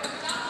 Paragould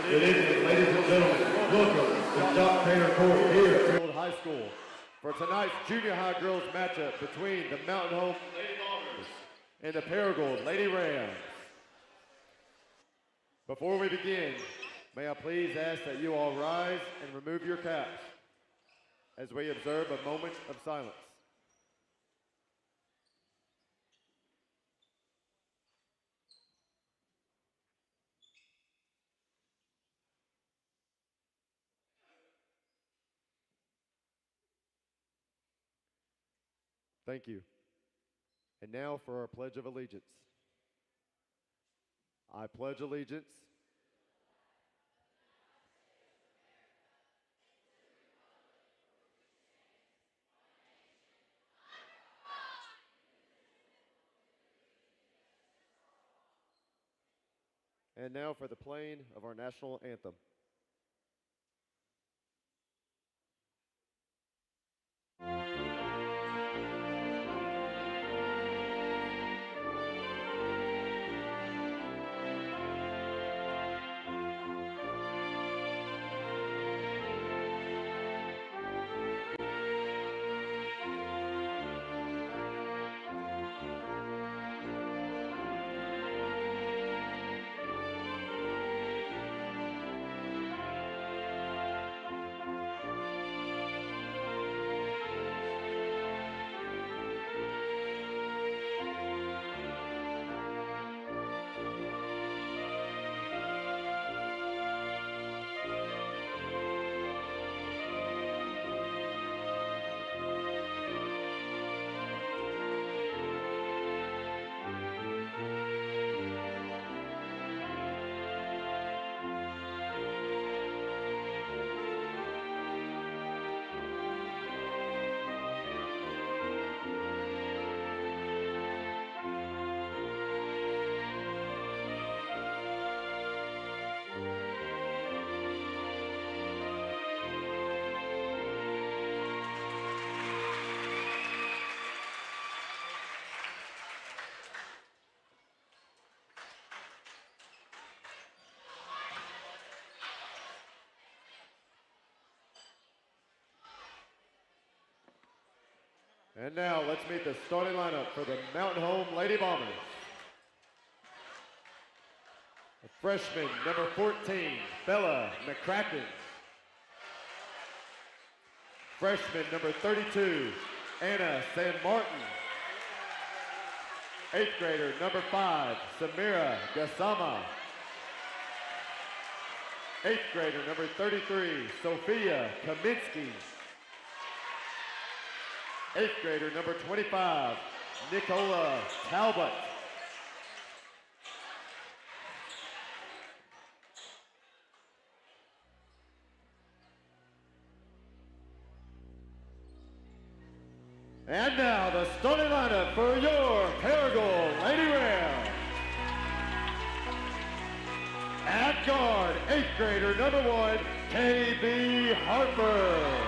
Good evening, ladies and gentlemen. Welcome to Doc Paynter Court here at Paragould High School for tonight's junior high girls matchup between the Mountain Home Lady Bombers and the Paragould Lady Rams. Before we begin, may I please ask that you all rise and remove your caps as we observe a moment of silence. Thank you. And now for our Pledge of Allegiance. I pledge allegiance and now for the playing of our national anthem. And now let's meet the starting lineup for the Mountain Home Lady Bombers. The freshman, number 14, Bella McCracken. Freshman, number 32, Anna San Martin. Eighth grader, number 5, Samira Gassama. Eighth grader, number 33, Sophia Kaminsky. Eighth grader, number 25, Nicola Talbot. And now the starting lineup for your Paragould Lady Rams. At guard, eighth grader, number 1, KB Harper.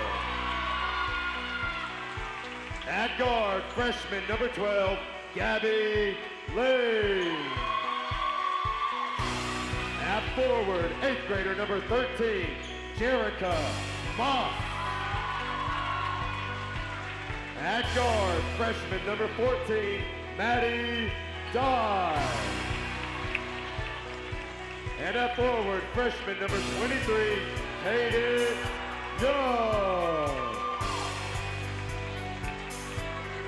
At guard, freshman number 12, Gabby Lane. At forward, eighth grader number 13, Jerica Moss. At guard, freshman number 14, Maddie Dye. And at forward, freshman number 23, Hayden Young.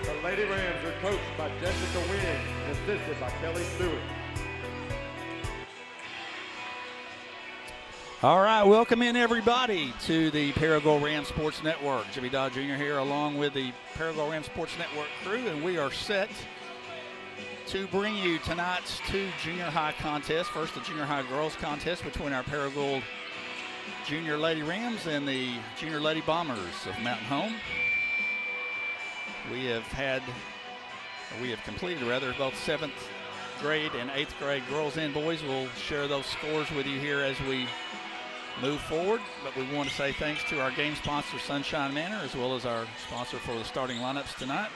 The Lady Rams are coached by Jessica Wynn and assisted by Kelly Stewart. All right, welcome in everybody to the Paragould Rams Sports Network. Jimmy Dodd Jr. here along with the Paragould Rams Sports Network crew, and we are set to bring you tonight's 2 junior high contests. First, the junior high girls contest between our Paragould Junior Lady Rams and the Junior Lady Bombers of Mountain Home. We have completed both 7th grade and 8th grade girls and boys. We'll share those scores with you here as we move forward, but we want to say thanks to our game sponsor, Sunshine Manor, as well as our sponsor for the starting lineups tonight.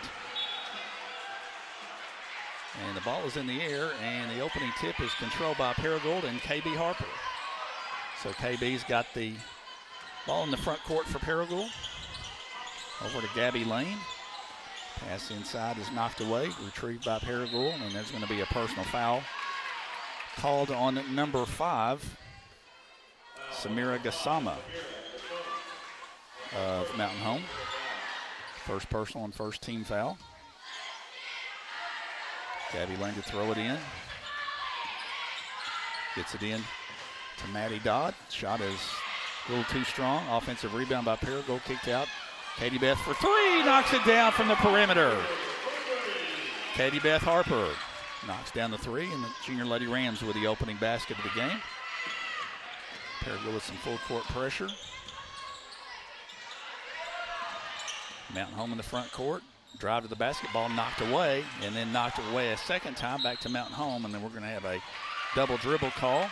And the ball is in the air, and the opening tip is controlled by Paragould and KB Harper. So KB's got the ball in the front court for Paragould. Over to Gabby Lane. Pass inside is knocked away, retrieved by Paragould, and there's going to be a personal foul called on number 5, Samira Gassama of Mountain Home. First personal and first team foul. Gabby Lane to throw it in. Gets it in to Maddie Dodd. Shot is a little too strong. Offensive rebound by Paragould, kicked out. Katie Beth for 3, knocks it down from the perimeter. Katie Beth Harper knocks down the 3, and the Junior Lady Rams with the opening basket of the game. Paragould with some full court pressure. Mountain Home in the front court. Drive to the basketball, knocked away, and then knocked away a second time back to Mountain Home, and then we're going to have a double dribble call.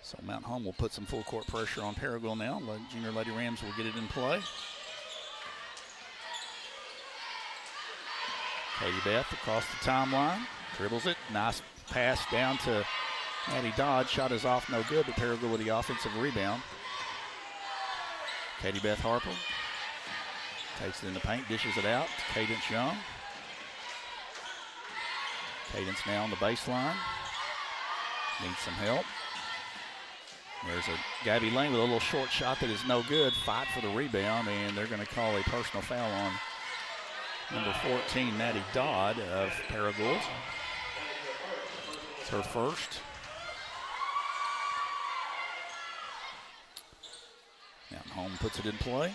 So Mountain Home will put some full court pressure on Paragould now. The Junior Lady Rams will get it in play. Katie Beth across the timeline, dribbles it. Nice pass down to Maddie Dodd. Shot is off, no good, but Paragould with the offensive rebound. Katie Beth Harper takes it in the paint, dishes it out to Cadence Young. Cadence now on the baseline. Needs some help. There's a Gabby Lane with a little short shot that is no good. Fight for the rebound, and they're going to call a personal foul on number 14, Maddie Dodd of Paragould. It's her first. Mountain Home puts it in play.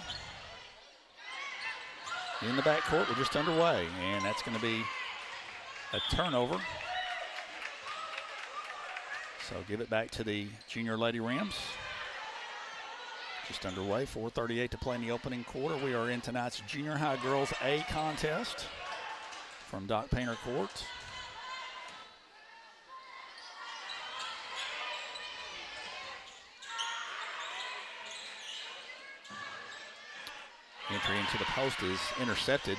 In the backcourt, we're just underway, and that's going to be a turnover. So give it back to the Junior Lady Rams. Just underway, 4:38 to play in the opening quarter. We are in tonight's Junior High Girls A contest from Doc Paynter Court. Entry into the post is intercepted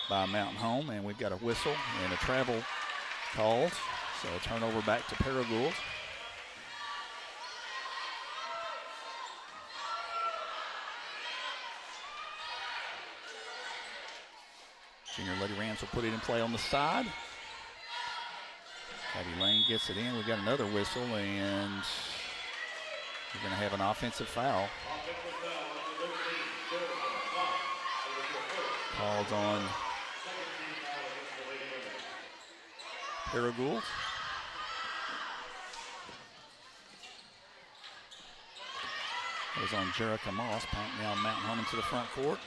by Mountain Home, and we've got a whistle and a travel called. So a turnover back to Paragould. Junior Lady Rams will put it in play on the side. Gabby Lane gets it in. We've got another whistle, and we're going to have an offensive foul called on Paragould. It was on Jerica Moss. Now Mountain Home into the front court.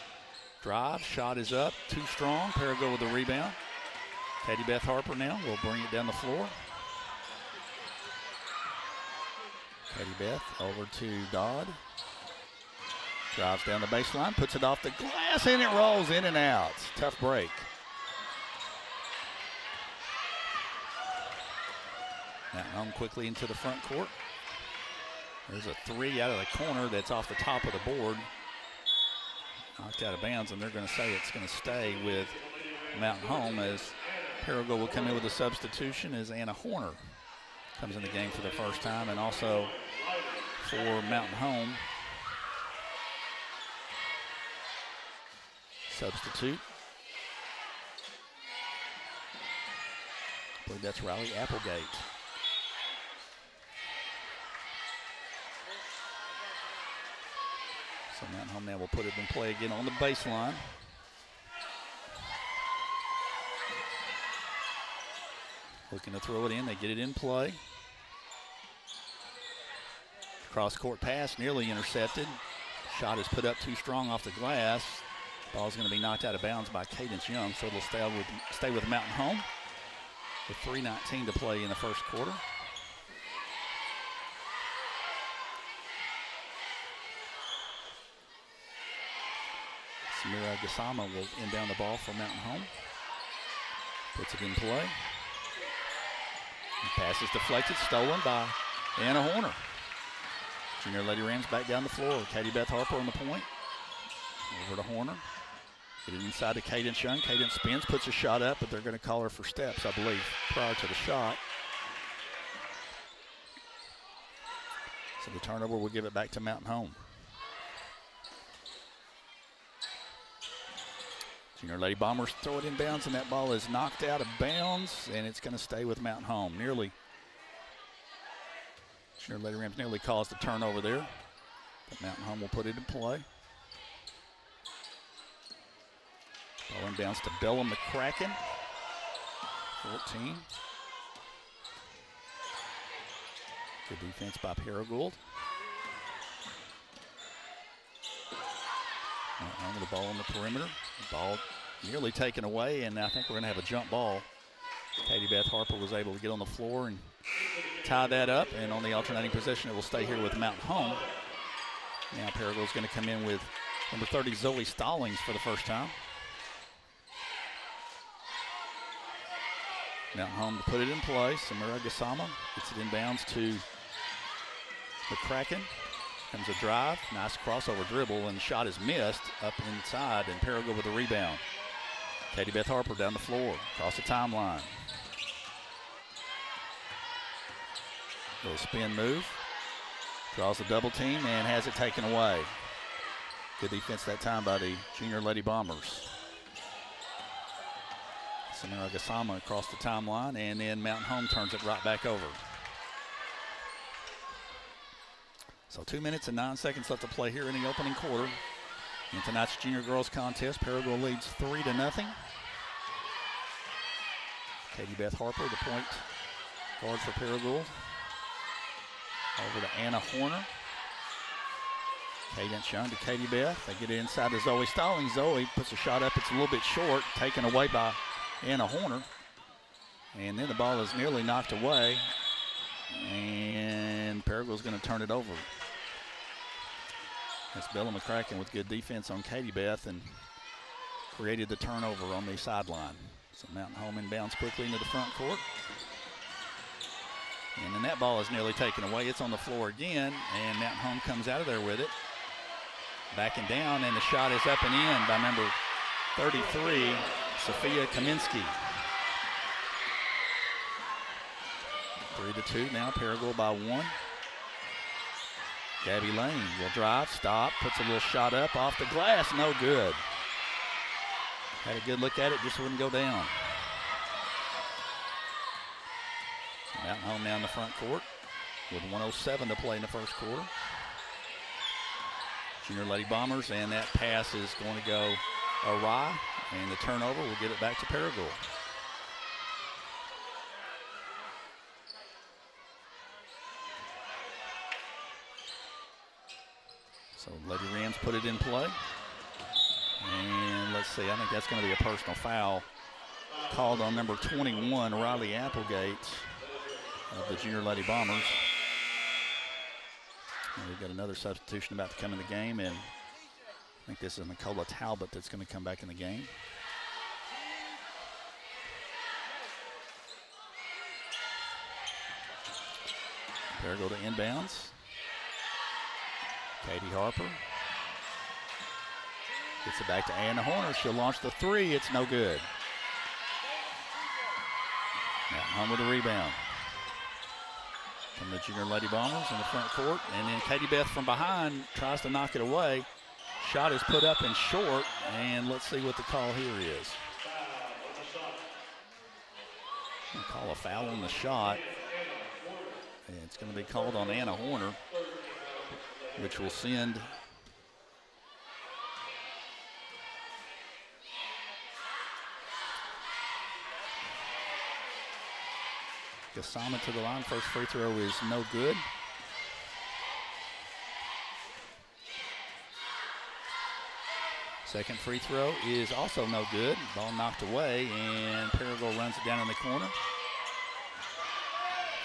Drive, shot is up, too strong. Paragould with the rebound. Katie Beth Harper now will bring it down the floor. Katie Beth over to Dodd. Drives down the baseline, puts it off the glass, and it rolls in and out. Tough break. Mountain Home quickly into the front court. There's a 3 out of the corner that's off the top of the board. Knocked out of bounds, and they're going to say it's going to stay with Mountain Home as Paragould will come in with a substitution as Anna Horner comes in the game for the first time, and also for Mountain Home, substitute. I believe that's Riley Applegate. So Mountain Home now will put it in play again on the baseline. Looking to throw it in, they get it in play. Cross court pass, nearly intercepted. Shot is put up too strong off the glass. Ball's going to be knocked out of bounds by Cadence Young, so it'll stay with Mountain Home. With 3:19 to play in the first quarter. Samira Gassama will inbound the ball for Mountain Home. Puts it in play. And pass is deflected, stolen by Anna Horner. Junior Lady Rams back down the floor. Katie Beth Harper on the point. Over to Horner. Get it inside to Cadence Young. Cadence spins, puts a shot up, but they're going to call her for steps, I believe, prior to the shot. So the turnover will give it back to Mountain Home. Junior Lady Bombers throw it inbounds, and that ball is knocked out of bounds, and it's going to stay with Mountain Home. Junior Lady Rams nearly caused the turnover there, but Mountain Home will put it in play. Ball inbounds to Bella McCracken, 14. Good defense by Paragould. With the ball on the perimeter. The ball nearly taken away, and I think we're going to have a jump ball. Katie Beth Harper was able to get on the floor and tie that up, and on the alternating possession, it will stay here with Mountain Home. Now Paragould's going to come in with number 30, Zoe Stallings, for the first time. Mountain Home to put it in play. Samira Gassama gets it inbounds to McCracken. Comes a drive, nice crossover dribble, and the shot is missed up inside, and Paragould with the rebound. Katie Beth Harper down the floor, across the timeline. Little spin move, draws the double team, and has it taken away. Good defense that time by the Junior Lady Bombers. Samira Gassama across the timeline, and then Mountain Home turns it right back over. So 2 minutes and 9 seconds left to play here in the opening quarter. In tonight's junior girls contest, Paragould leads 3-0. Katie Beth Harper, the point guard for Paragould. Over to Anna Horner. Cadence Young to Katie Beth. They get it inside to Zoe Stallings. Zoe puts a shot up. It's a little bit short, taken away by Anna Horner. And then the ball is nearly knocked away. And Paragould's going to turn it over. That's Bella McCracken with good defense on Katie Beth and created the turnover on the sideline. So Mountain Home inbounds quickly into the front court. And then that ball is nearly taken away. It's on the floor again, and Mountain Home comes out of there with it. Backing down, and the shot is up and in by number 33, Sophia Kaminsky. 3-2 now, Paragould by 1. Gabby Lane will drive, stop, puts a little shot up off the glass, no good. Had a good look at it, just wouldn't go down. Mountain Home down the front court with 1:07 to play in the first quarter. Junior Lady Bombers, and that pass is going to go awry, and the turnover will get it back to Paragould. So Lady Rams put it in play. And let's see, I think that's going to be a personal foul called on number 21, Riley Applegate of the Junior Lady Bombers. And we've got another substitution about to come in the game, and I think this is Nicola Talbot that's going to come back in the game. Paragould to inbounds. Katie Harper gets it back to Anna Horner. She'll launch the three. It's no good. Mountain Home with the rebound. From the Junior Lady Bombers in the front court. And then Katie Beth from behind tries to knock it away. Shot is put up and short. And let's see what the call here is. We'll call a foul on the shot. And it's going to be called on Anna Horner, which will send Gassama to the line. First free throw is no good. Second free throw is also no good. Ball knocked away, and Paragould runs it down in the corner.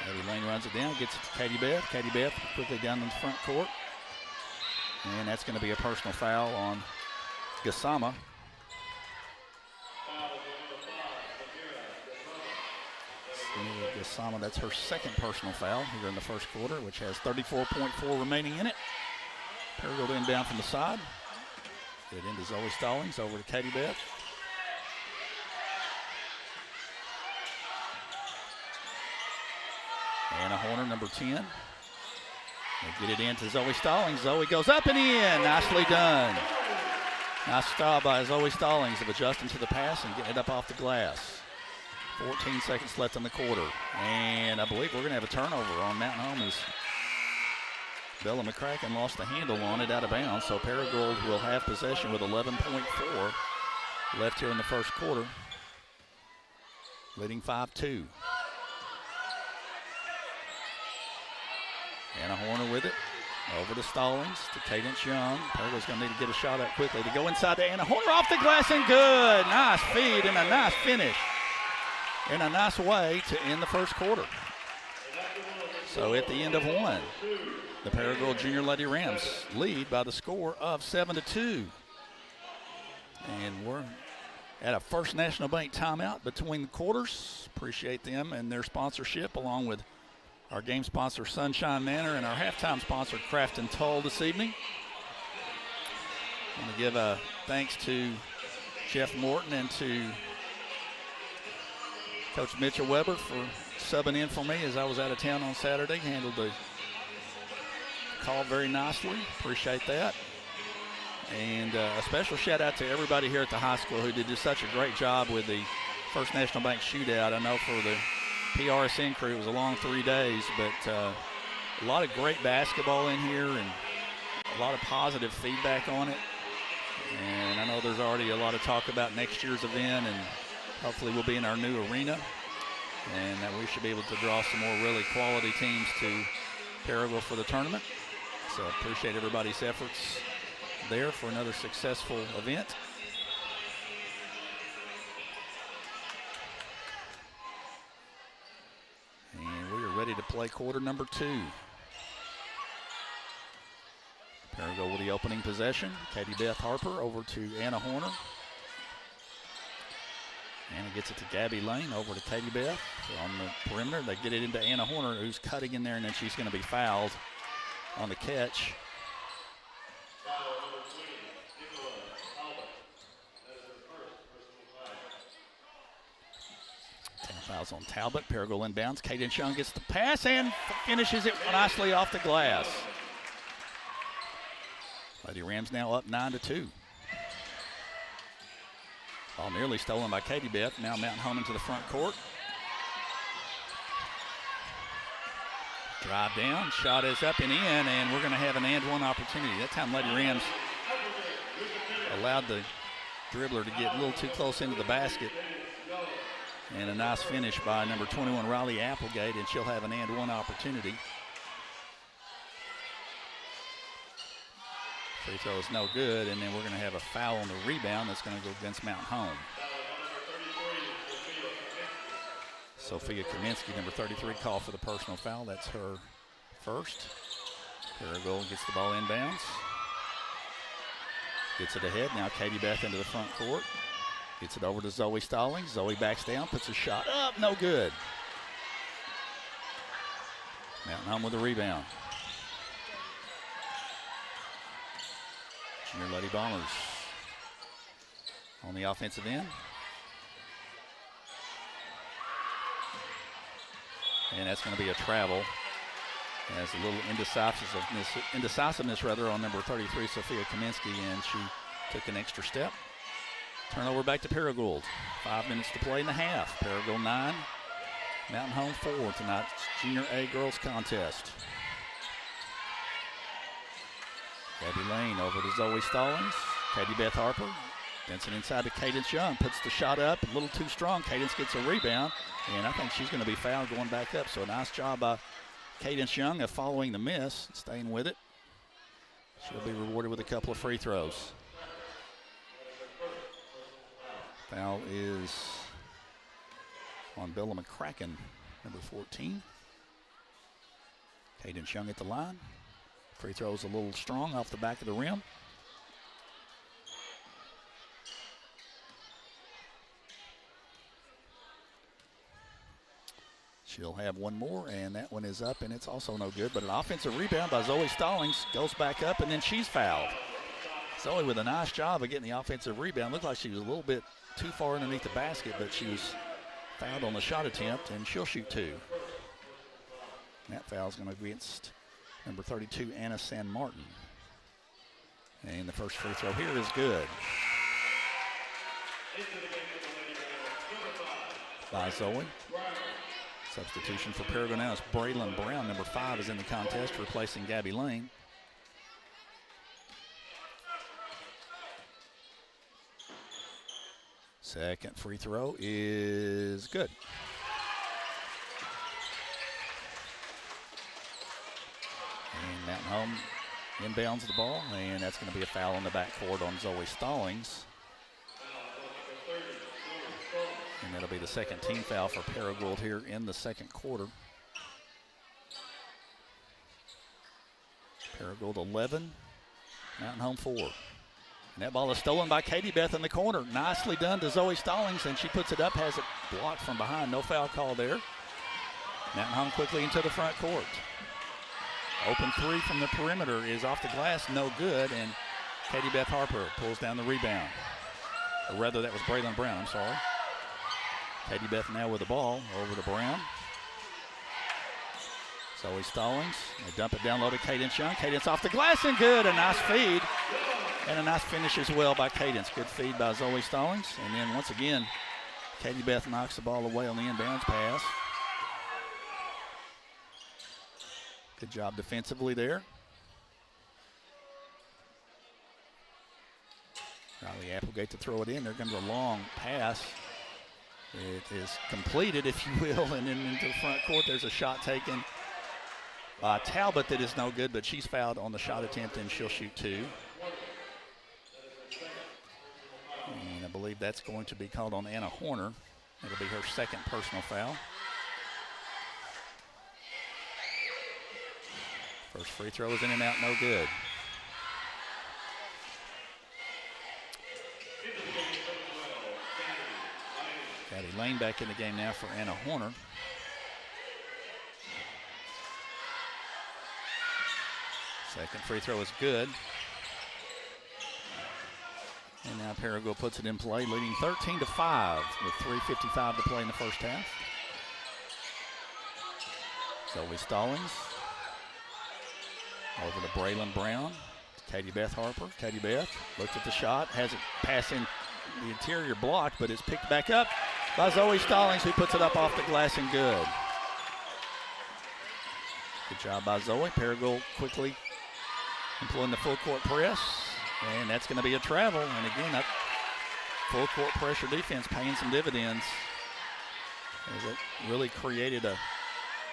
Eddie Lane runs it down, gets it to Katie Beth. Katie Beth quickly down in the front court. And that's going to be a personal foul on Gassama. Gassama, that's her second personal foul here in the first quarter, which has 34.4 remaining in it. Paragould inbound from the side. Get into Zoe Stallings, over to Katie Beth. Anna Horner, number 10. They get it into Zoe Stallings. Zoe goes up and in. Nicely done. Nice job by Zoe Stallings of adjusting to the pass and getting it up off the glass. 14 seconds left in the quarter. And I believe we're going to have a turnover on Mountain Home as Bella McCracken lost the handle on it out of bounds. So Paragould will have possession with 11.4 left here in the first quarter, leading 5-2. Anna Horner with it. Over to Stallings, to Cadence Young. Paragould's going to need to get a shot up quickly. To go inside to Anna Horner, off the glass and good. Nice feed and a nice finish. In a nice way to end the first quarter. So at the end of one, the Paragould Junior Lady Rams lead by the score of 7-2. And we're at a First National Bank timeout between the quarters. Appreciate them and their sponsorship, along with our game sponsor, Sunshine Manor, and our halftime sponsor, Craft and Toll, this evening. I want to give a thanks to Jeff Morton and to Coach Mitchell Weber for subbing in for me as I was out of town on Saturday. Handled the call very nicely. Appreciate that. And a special shout out to everybody here at the high school who did just such a great job with the First National Bank shootout. I know for the PRSN crew, it was a long 3 days, but a lot of great basketball in here and a lot of positive feedback on it. And I know there's already a lot of talk about next year's event, and hopefully we'll be in our new arena, and that we should be able to draw some more really quality teams to Paragould for the tournament. So I appreciate everybody's efforts there for another successful event. And we are ready to play quarter number 2. Paragould with the opening possession. Katie Beth Harper over to Anna Horner. Anna gets it to Gabby Lane, over to Katie Beth on the perimeter. They get it into Anna Horner, who's cutting in there, and then she's going to be fouled on the catch. Fouls on Talbot. Paragould inbounds. Cadence Young gets the pass and finishes it nicely off the glass. Lady Rams now up 9-2. Ball nearly stolen by Katie Beth. Now Mountain Home into the front court. Drive down. Shot is up and in, and we're going to have an and one opportunity. That time Lady Rams allowed the dribbler to get a little too close into the basket. And a nice finish by number 21, Riley Applegate, and she'll have an and one opportunity. Free throw is no good, and then we're going to have a foul on the rebound that's going to go against Mountain Home. Sophia Kaminsky, number 33, called for the personal foul. That's her first. Paragould gets the ball inbounds. Gets it ahead. Now Katie Beth into the front court. Gets it over to Zoe Stallings. Zoe backs down, puts a shot up, no good. Mountain Home with the rebound. Junior Lady Bombers on the offensive end. And that's going to be a travel. Has a little indecisiveness on number 33, Sophia Kaminsky, and she took an extra step. Turnover back to Paragould. 5 minutes to play in the half. Paragould 9, Mountain Home 4 tonight's Junior A girls contest. Gabby Lane over to Zoe Stallings. Katie Beth Harper. Benson inside to Cadence Young. Puts the shot up. A little too strong. Cadence gets a rebound. And I think she's going to be fouled going back up. So a nice job by Cadence Young of following the miss, staying with it. She'll be rewarded with a couple of free throws. Foul is on Bella McCracken, number 14. Cadence Young at the line. Free throw's a little strong off the back of the rim. She'll have one more, and that one is up, and it's also no good. But an offensive rebound by Zoe Stallings goes back up, and then she's fouled. Zoe with a nice job of getting the offensive rebound. Looked like she was a little bit too far underneath the basket, but she was fouled on the shot attempt, and she'll shoot 2. That foul's going to be against number 32, Anna San Martin. And the first free throw here is good. By Zoe. Substitution for Paragould now is Braylon Brown. Number 5 is in the contest, replacing Gabby Lane. Second free throw is good. And Mountain Home inbounds the ball, and that's going to be a foul on the backcourt on Zoe Stallings. And that'll be the second team foul for Paragould here in the second quarter. Paragould 11, Mountain Home 4. And that ball is stolen by Katie Beth in the corner. Nicely done to Zoe Stallings, and she puts it up, has it blocked from behind. No foul call there. Mountain Home quickly into the front court. Open 3 from the perimeter is off the glass, no good, and Katie Beth Harper pulls down the rebound. Or rather, that was Braylon Brown, I'm sorry. Katie Beth now with the ball over to Brown. Zoe Stallings, they dump it down low to Cadence Young. Cadence off the glass and good, a nice feed. And a nice finish as well by Cadence. Good feed by Zoe Stallings. And then once again, Katie Beth knocks the ball away on the inbounds pass. Good job defensively there. Riley Applegate to throw it in. There comes a long pass. It is completed, if you will, and then into the front court. There's a shot taken by Talbot that is no good, but she's fouled on the shot attempt, and she'll shoot 2. And I believe that's going to be called on Anna Horner. It'll be her second personal foul. First free throw is in and out, no good. Gabby Lane back in the game now for Anna Horner. Second free throw is good. And now Paragould puts it in play, leading 13-5 with 3:55 to play in the first half. Zoe Stallings over to Braylon Brown. Katie Beth Harper. Katie Beth looked at the shot, has it pass in the interior blocked, but it's picked back up by Zoe Stallings, who puts it up off the glass and good. Good job by Zoe. Paragould quickly employing the full court press, and that's going to be a travel. And again, that full court pressure defense paying some dividends, as it really created a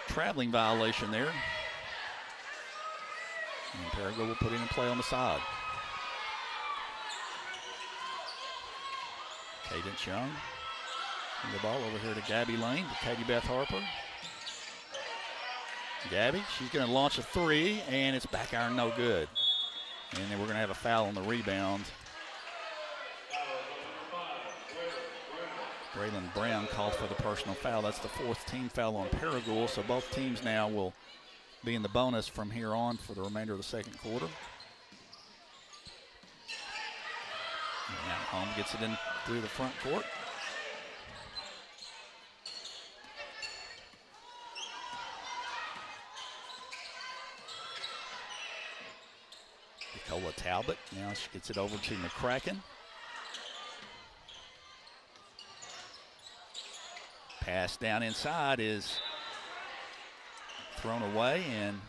traveling violation there. And Paragould will put it in play on the side. Cadence Young. And the ball over here to Gabby Lane, to Katie Beth Harper. Gabby, she's going to launch a 3, and it's back iron, no good. And then we're going to have a foul on the rebound. Braylon Brown called for the personal foul. That's the 4th team foul on Paragould, so both teams now will be in the bonus from here on for the remainder of the second quarter. And now Home gets it in through the front court. Nicola Talbot, now she gets it over to McCracken. Pass down inside is thrown away, and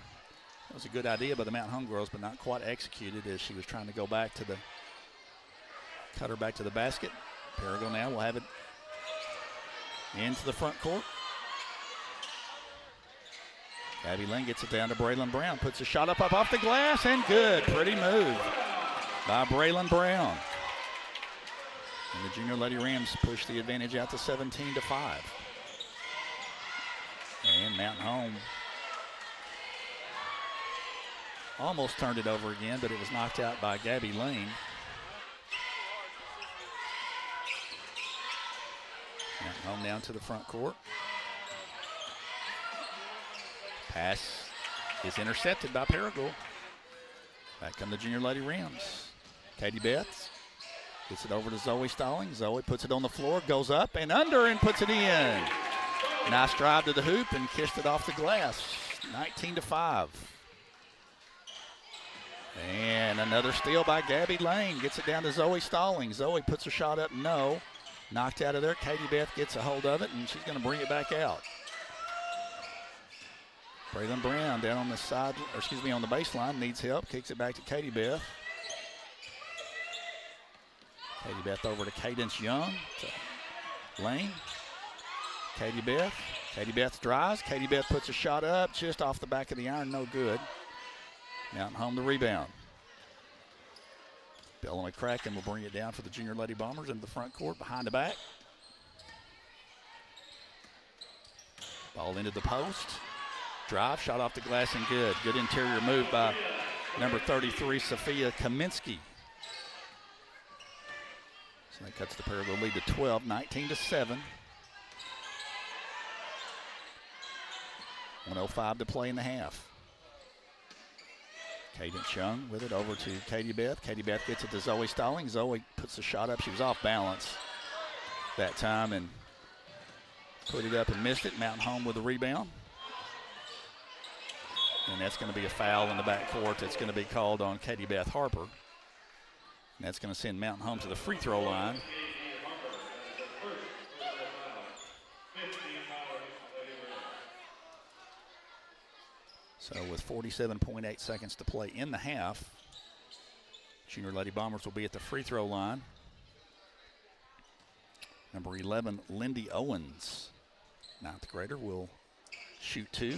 that was a good idea by the Mountain Home girls, but not quite executed as she was trying to go back to the cutter back to the basket. Paragould now will have it into the front court. Gabby Lane gets it down to Braylon Brown, puts a shot up off the glass, and good. Pretty move by Braylon Brown. And the Junior Lady Rams push the advantage out to 17-5. And Mountain Home almost turned it over again, but it was knocked out by Gabby Lane. Mountain Home down to the front court. Pass is intercepted by Paragould. Back come the Junior Lady Rams. Katie Beth gets it over to Zoe Stallings. Zoe puts it on the floor, goes up and under and puts it in. Nice drive to the hoop and kissed it off the glass. 19-5. And another steal by Gabby Lane. Gets it down to Zoe Stallings. Zoe puts her shot up, no. Knocked out of there. Katie Beth gets a hold of it, and she's going to bring it back out. Braylon Brown down on the side, or excuse me, on the baseline, needs help. Kicks it back to Katie Beth. Katie Beth over to Cadence Young. To Lane. Katie Beth. Katie Beth drives. Katie Beth puts a shot up just off the back of the iron, no good. Mountain Home the rebound. Bellamy Kraken will bring it down for the Junior Lady Bombers into the front court, behind the back. Ball into the post. Drive, shot off the glass and good. Good interior move by number 33, Sophia Kaminsky. So that cuts the Paragould lead to 12, 19-7. 1:05 to play in the half. Cadence Young with it over to Katie Beth. Katie Beth gets it to Zoe Stallings. Zoe puts the shot up. She was off balance that time and put it up and missed it. Mountain Home with the rebound. And that's going to be a foul in the backcourt. That's going to be called on Katie Beth Harper. And that's going to send Mountain Home to the free throw line. So with 47.8 seconds to play in the half, Junior Lady Bombers will be at the free throw line. Number 11, Lindy Owens, ninth grader, will shoot two.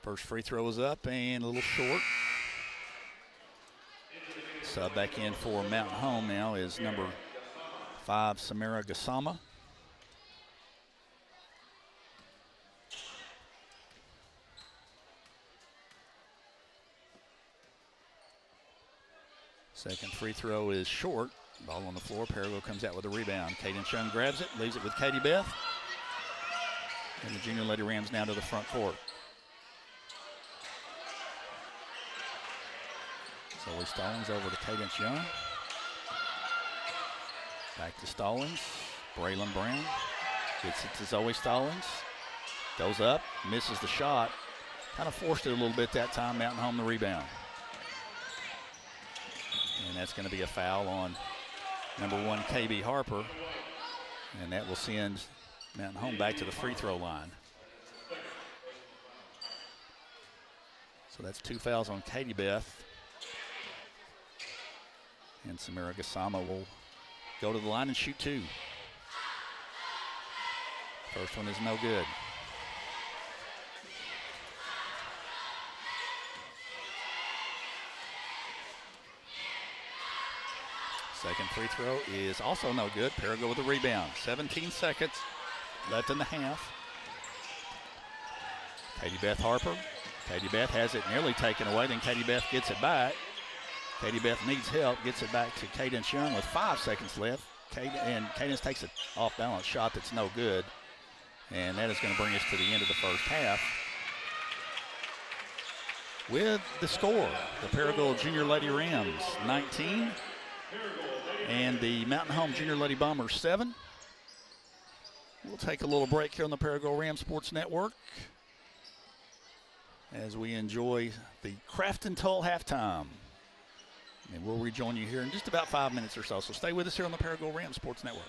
First free throw is up and a little short. Sub back in for Mountain Home now is number 5, Samira Gassama. Second free throw is short. Ball on the floor. Paragould comes out with a rebound. Cadence Young grabs it, leaves it with Katie Beth. And the Junior Lady Rams now to the front court. Zoe Stallings over to Cadence Young. Back to Stallings. Braylon Brown gets it to Zoe Stallings. Goes up, misses the shot. Kind of forced it a little bit that time. Mountain Home the rebound. And that's going to be a foul on number 1, KB Harper. And that will send Mountain Home back to the free throw line. So that's 2 fouls on Katie Beth. And Samira Gassama will go to the line and shoot 2. First one is no good. Second free throw is also no good. Paragould with the rebound. 17 seconds left in the half. Katie Beth Harper. Katie Beth has it nearly taken away. Then Katie Beth gets it back. Katie Beth needs help. Gets it back to Cadence Young with 5 seconds left. And Cadence takes an off-balance shot that's no good. And that is going to bring us to the end of the first half. With the score, the Paragould Junior Lady Rams 19 and the Mountain Home Junior Lady Bombers 7. We'll take a little break here on the Paragould Rams Sports Network as we enjoy the Crafton Toll halftime. And we'll rejoin you here in just about 5 minutes or so. So stay with us here on the Paragould Rams Sports Network.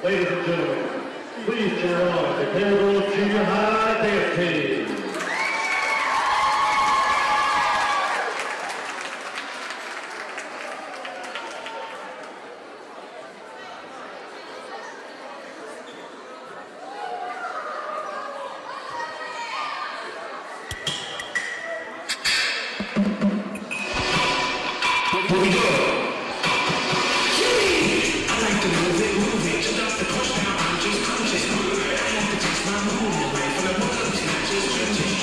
Ladies and gentlemen, please cheer on the Paragould Junior High Dance Team. Here we go. I like to move it. Just off the push down, I'm just conscious. I have to taste my movement away from the bottom, snatches, stretches,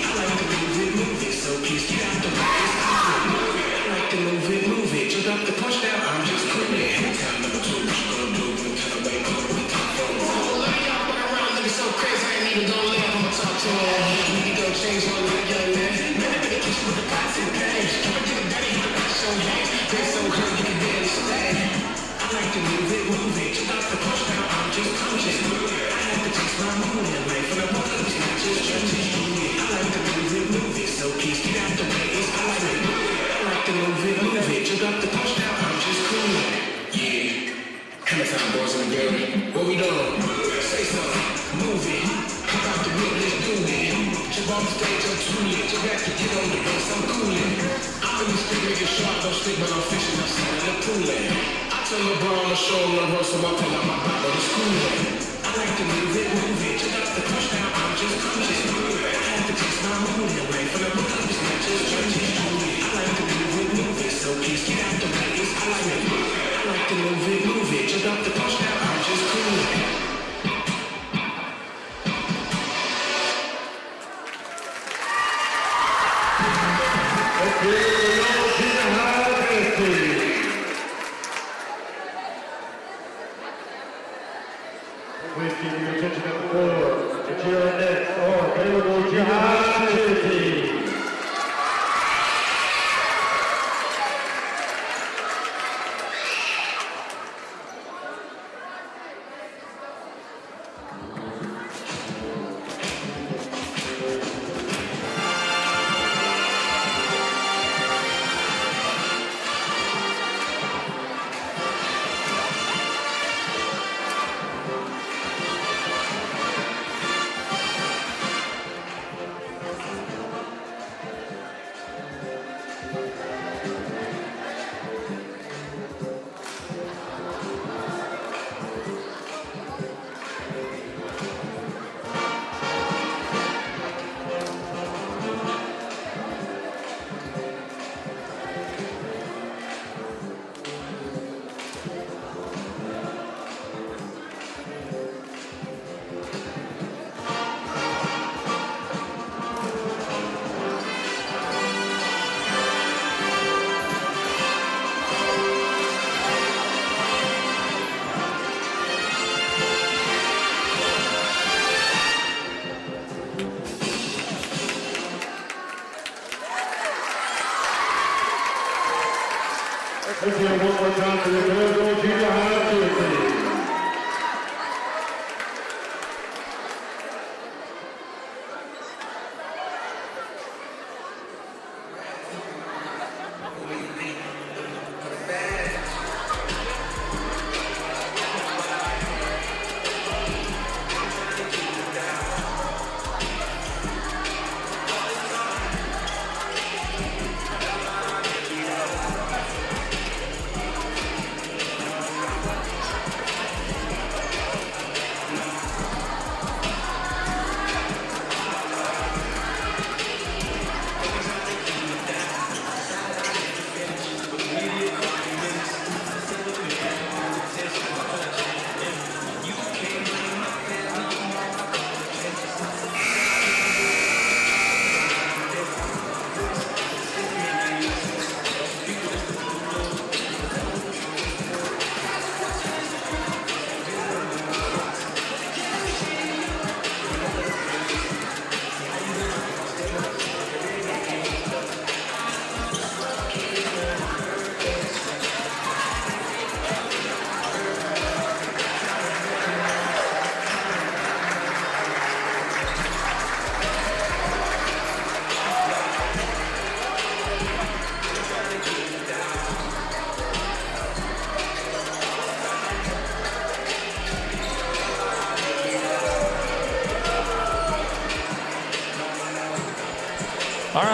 I like to move it. So please get out the way. I like to move it. Just off the push down, I'm just cruising. Time number 2, gonna move and kind of wake up with the phone. Oh, let y'all walk around looking so crazy. I ain't even gonna let them talk to her. We can go change one little young man. Man, I better kiss with the pots and pans. Come and get a daddy, you got so hands. They so hurt, you can barely stay. I like to move it. Just off the push down, I'm just conscious. I have to taste my movement away from the bottom, snatches, stretches, I like to move it. So please get out the way. I like to move it. Just off the push down, I'm just cruising. Yeah. Hammer time, boys in the building. What we doing? Say something. Move it. Come out the whip, let's do it. Jump on the stage, I'm too lit. You got to get on the bus, I'm coolin'. I'm in the street, making sharp, don't sleep when I'm fishing. I'm sitting in the pool. I tell LeBron, I'ma show him the horse, so I pull out my Bible, it's coolin'. I like to move it. Just off the touchdown, I'm just conscious. I have to taste my movement away from the bottom, snatches, stretches, I like to move it. So please get out the way. I like to move it. Just off the touchdown, I'm just coolin'. Please keep your attention at the floor. To cheer on next are Paragould Junior High Cheer Team. Let's hear one more time for the Paragould Junior High Cheer Team.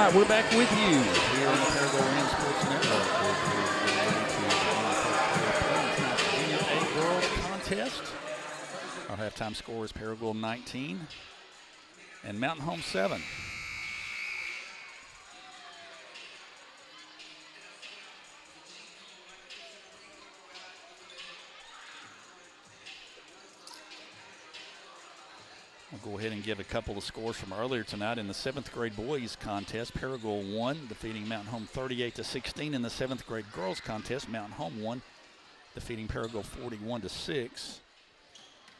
right, we're back with you here on the Paragould Rams Sports Network. We're A girls contest. Our halftime score is Paragould 19 and Mountain Home 7. We'll go ahead and give a couple of scores from earlier tonight in the 7th grade boys contest. Paragould won, defeating Mountain Home 38-16. In the 7th grade girls contest, Mountain Home won, defeating Paragould 41-6.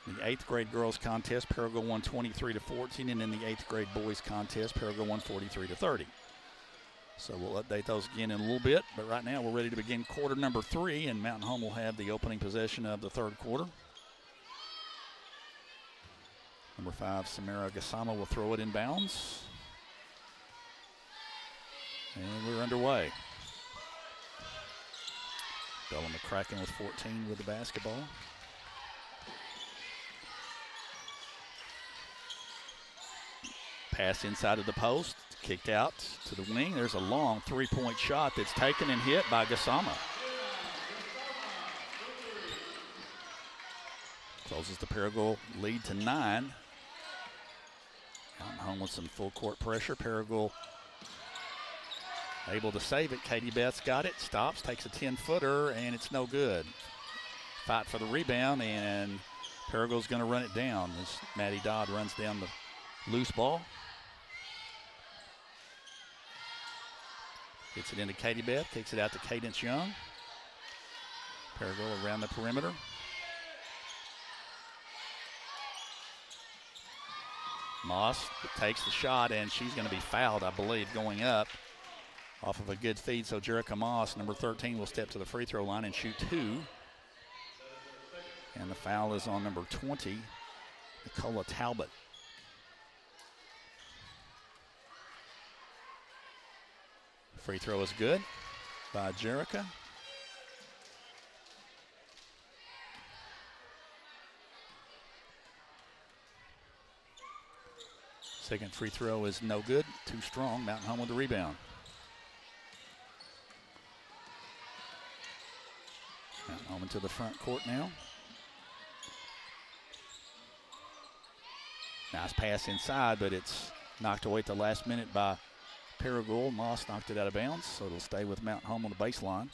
In the 8th grade girls contest, Paragould won 23-14, and in the 8th grade boys contest, Paragould won 43-30. So we'll update those again in a little bit, but right now we're ready to begin quarter number 3, and Mountain Home will have the opening possession of the 3rd quarter. Number 5, Samara Gassama will throw it in bounds. And we're underway. Bella McCracken with 14 with the basketball. Pass inside of the post, kicked out to the wing. There's a long three-point shot that's taken and hit by Gassama. Closes the Paragould lead to 9. Mountain Home with some full court pressure. Paragould able to save it. Katie Beth's got it, stops, takes a 10-footer, and it's no good. Fight for the rebound, and Paragould's going to run it down as Maddie Dodd runs down the loose ball. Gets it into Katie Beth, kicks it out to Cadence Young. Paragould around the perimeter. Moss takes the shot, and she's going to be fouled, I believe, going up off of a good feed. So Jerica Moss, number 13, will step to the free throw line and shoot 2. And the foul is on number 20, Nicola Talbot. Free throw is good by Jerica. Second free throw is no good, too strong. Mountain Home with the rebound. Mountain Home into the front court now. Nice pass inside, but it's knocked away at the last minute by Paragould. Moss knocked it out of bounds, so it'll stay with Mountain Home on the baseline.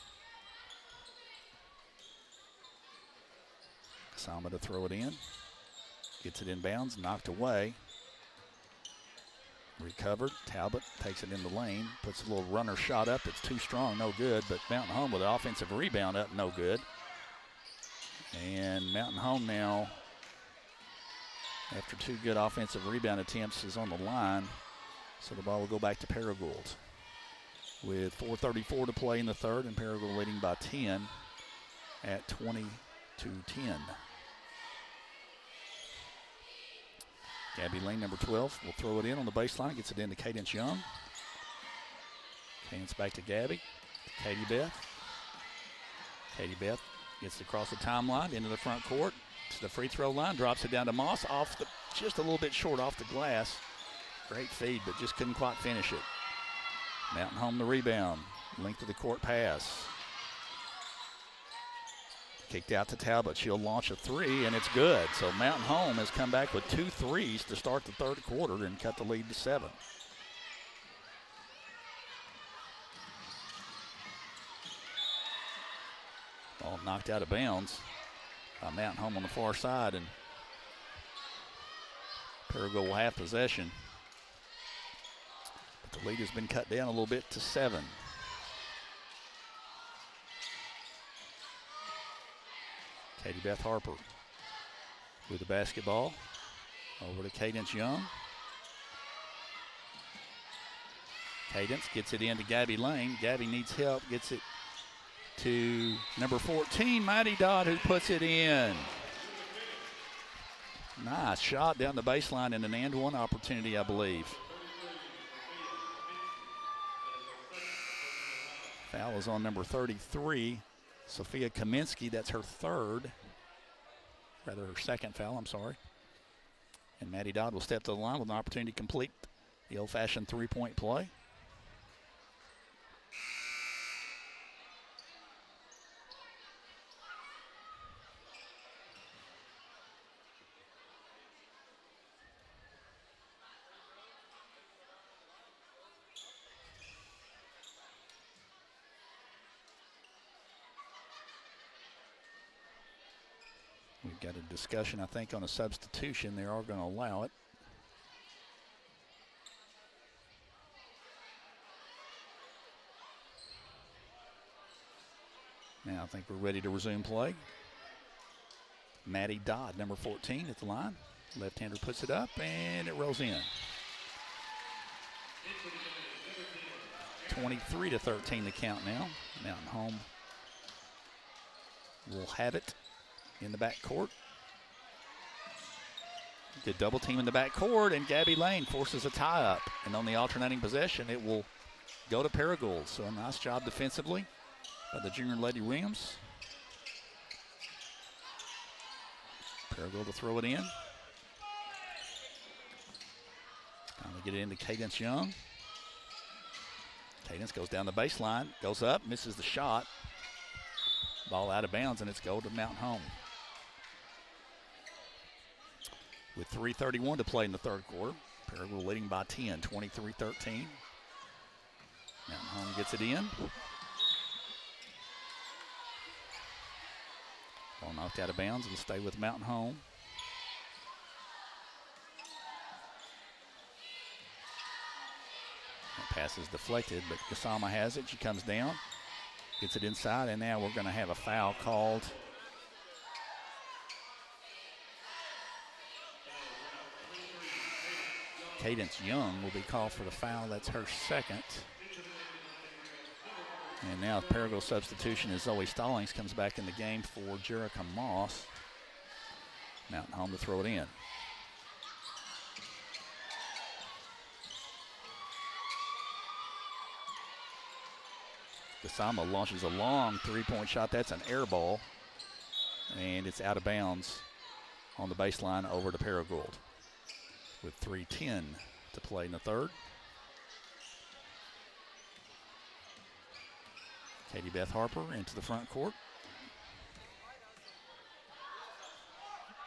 Kasama to throw it in. Gets it in bounds, knocked away. Recovered. Talbot takes it in the lane, puts a little runner shot up. It's too strong, no good. But Mountain Home with an offensive rebound up, no good. And Mountain Home now, after 2 good offensive rebound attempts, is on the line. So the ball will go back to Paragould. With 4:34 to play in the third, and Paragould leading by 10 at 20-10. Gabby Lane, number 12, will throw it in on the baseline. Gets it into Cadence Young. Cadence back to Gabby. Katie Beth. Katie Beth gets it across the timeline into the front court to the free throw line. Drops it down to Moss off just a little bit short off the glass. Great feed, but just couldn't quite finish it. Mountain Home the rebound. Length of the court pass. Kicked out to Talbot. She'll launch a 3, and it's good. So Mountain Home has come back with 2 threes to start the third quarter and cut the lead to 7. Ball knocked out of bounds by Mountain Home on the far side, and Paragould will have possession. But the lead has been cut down a little bit to 7. Katie Beth Harper with the basketball. Over to Cadence Young. Cadence gets it into Gabby Lane. Gabby needs help, gets it to number 14, Maddie Dodd, who puts it in. Nice shot down the baseline and an and-one opportunity, I believe. Foul is on number 33, Sophia Kaminsky. That's her second foul, I'm sorry. And Maddie Dodd will step to the line with an opportunity to complete the old-fashioned three-point play. We've got a discussion, I think, on a substitution. They are going to allow it. Now I think we're ready to resume play. Maddie Dodd, number 14, at the line. Left-hander puts it up, and it rolls in. 23-13 the count now. Mountain Home will have it in the backcourt. Good double team in the backcourt, and Gabby Lane forces a tie-up. And on the alternating possession, it will go to Paragould. So a nice job defensively by the Junior Lady Rams. Paragould to throw it in. Time to get it into Cadence Young. Cadence goes down the baseline, goes up, misses the shot. Ball out of bounds, and it's go to Mountain Home. With 3:31 to play in the third quarter, Paragould leading by 10, 23-13. Mountain Home gets it in. Ball knocked out of bounds. It'll stay with Mountain Home. That pass is deflected, but Gasama has it. She comes down, gets it inside, and now we're going to have a foul called. Cadence Young will be called for the foul. That's her second. And now Paragould substitution is Zoe Stallings comes back in the game for Jerica Moss. Mountain Home to throw it in. Gasama launches a long three-point shot. That's an air ball. And it's out of bounds on the baseline over to Paragould. With 3:10 to play in the third. Katie Beth Harper into the front court.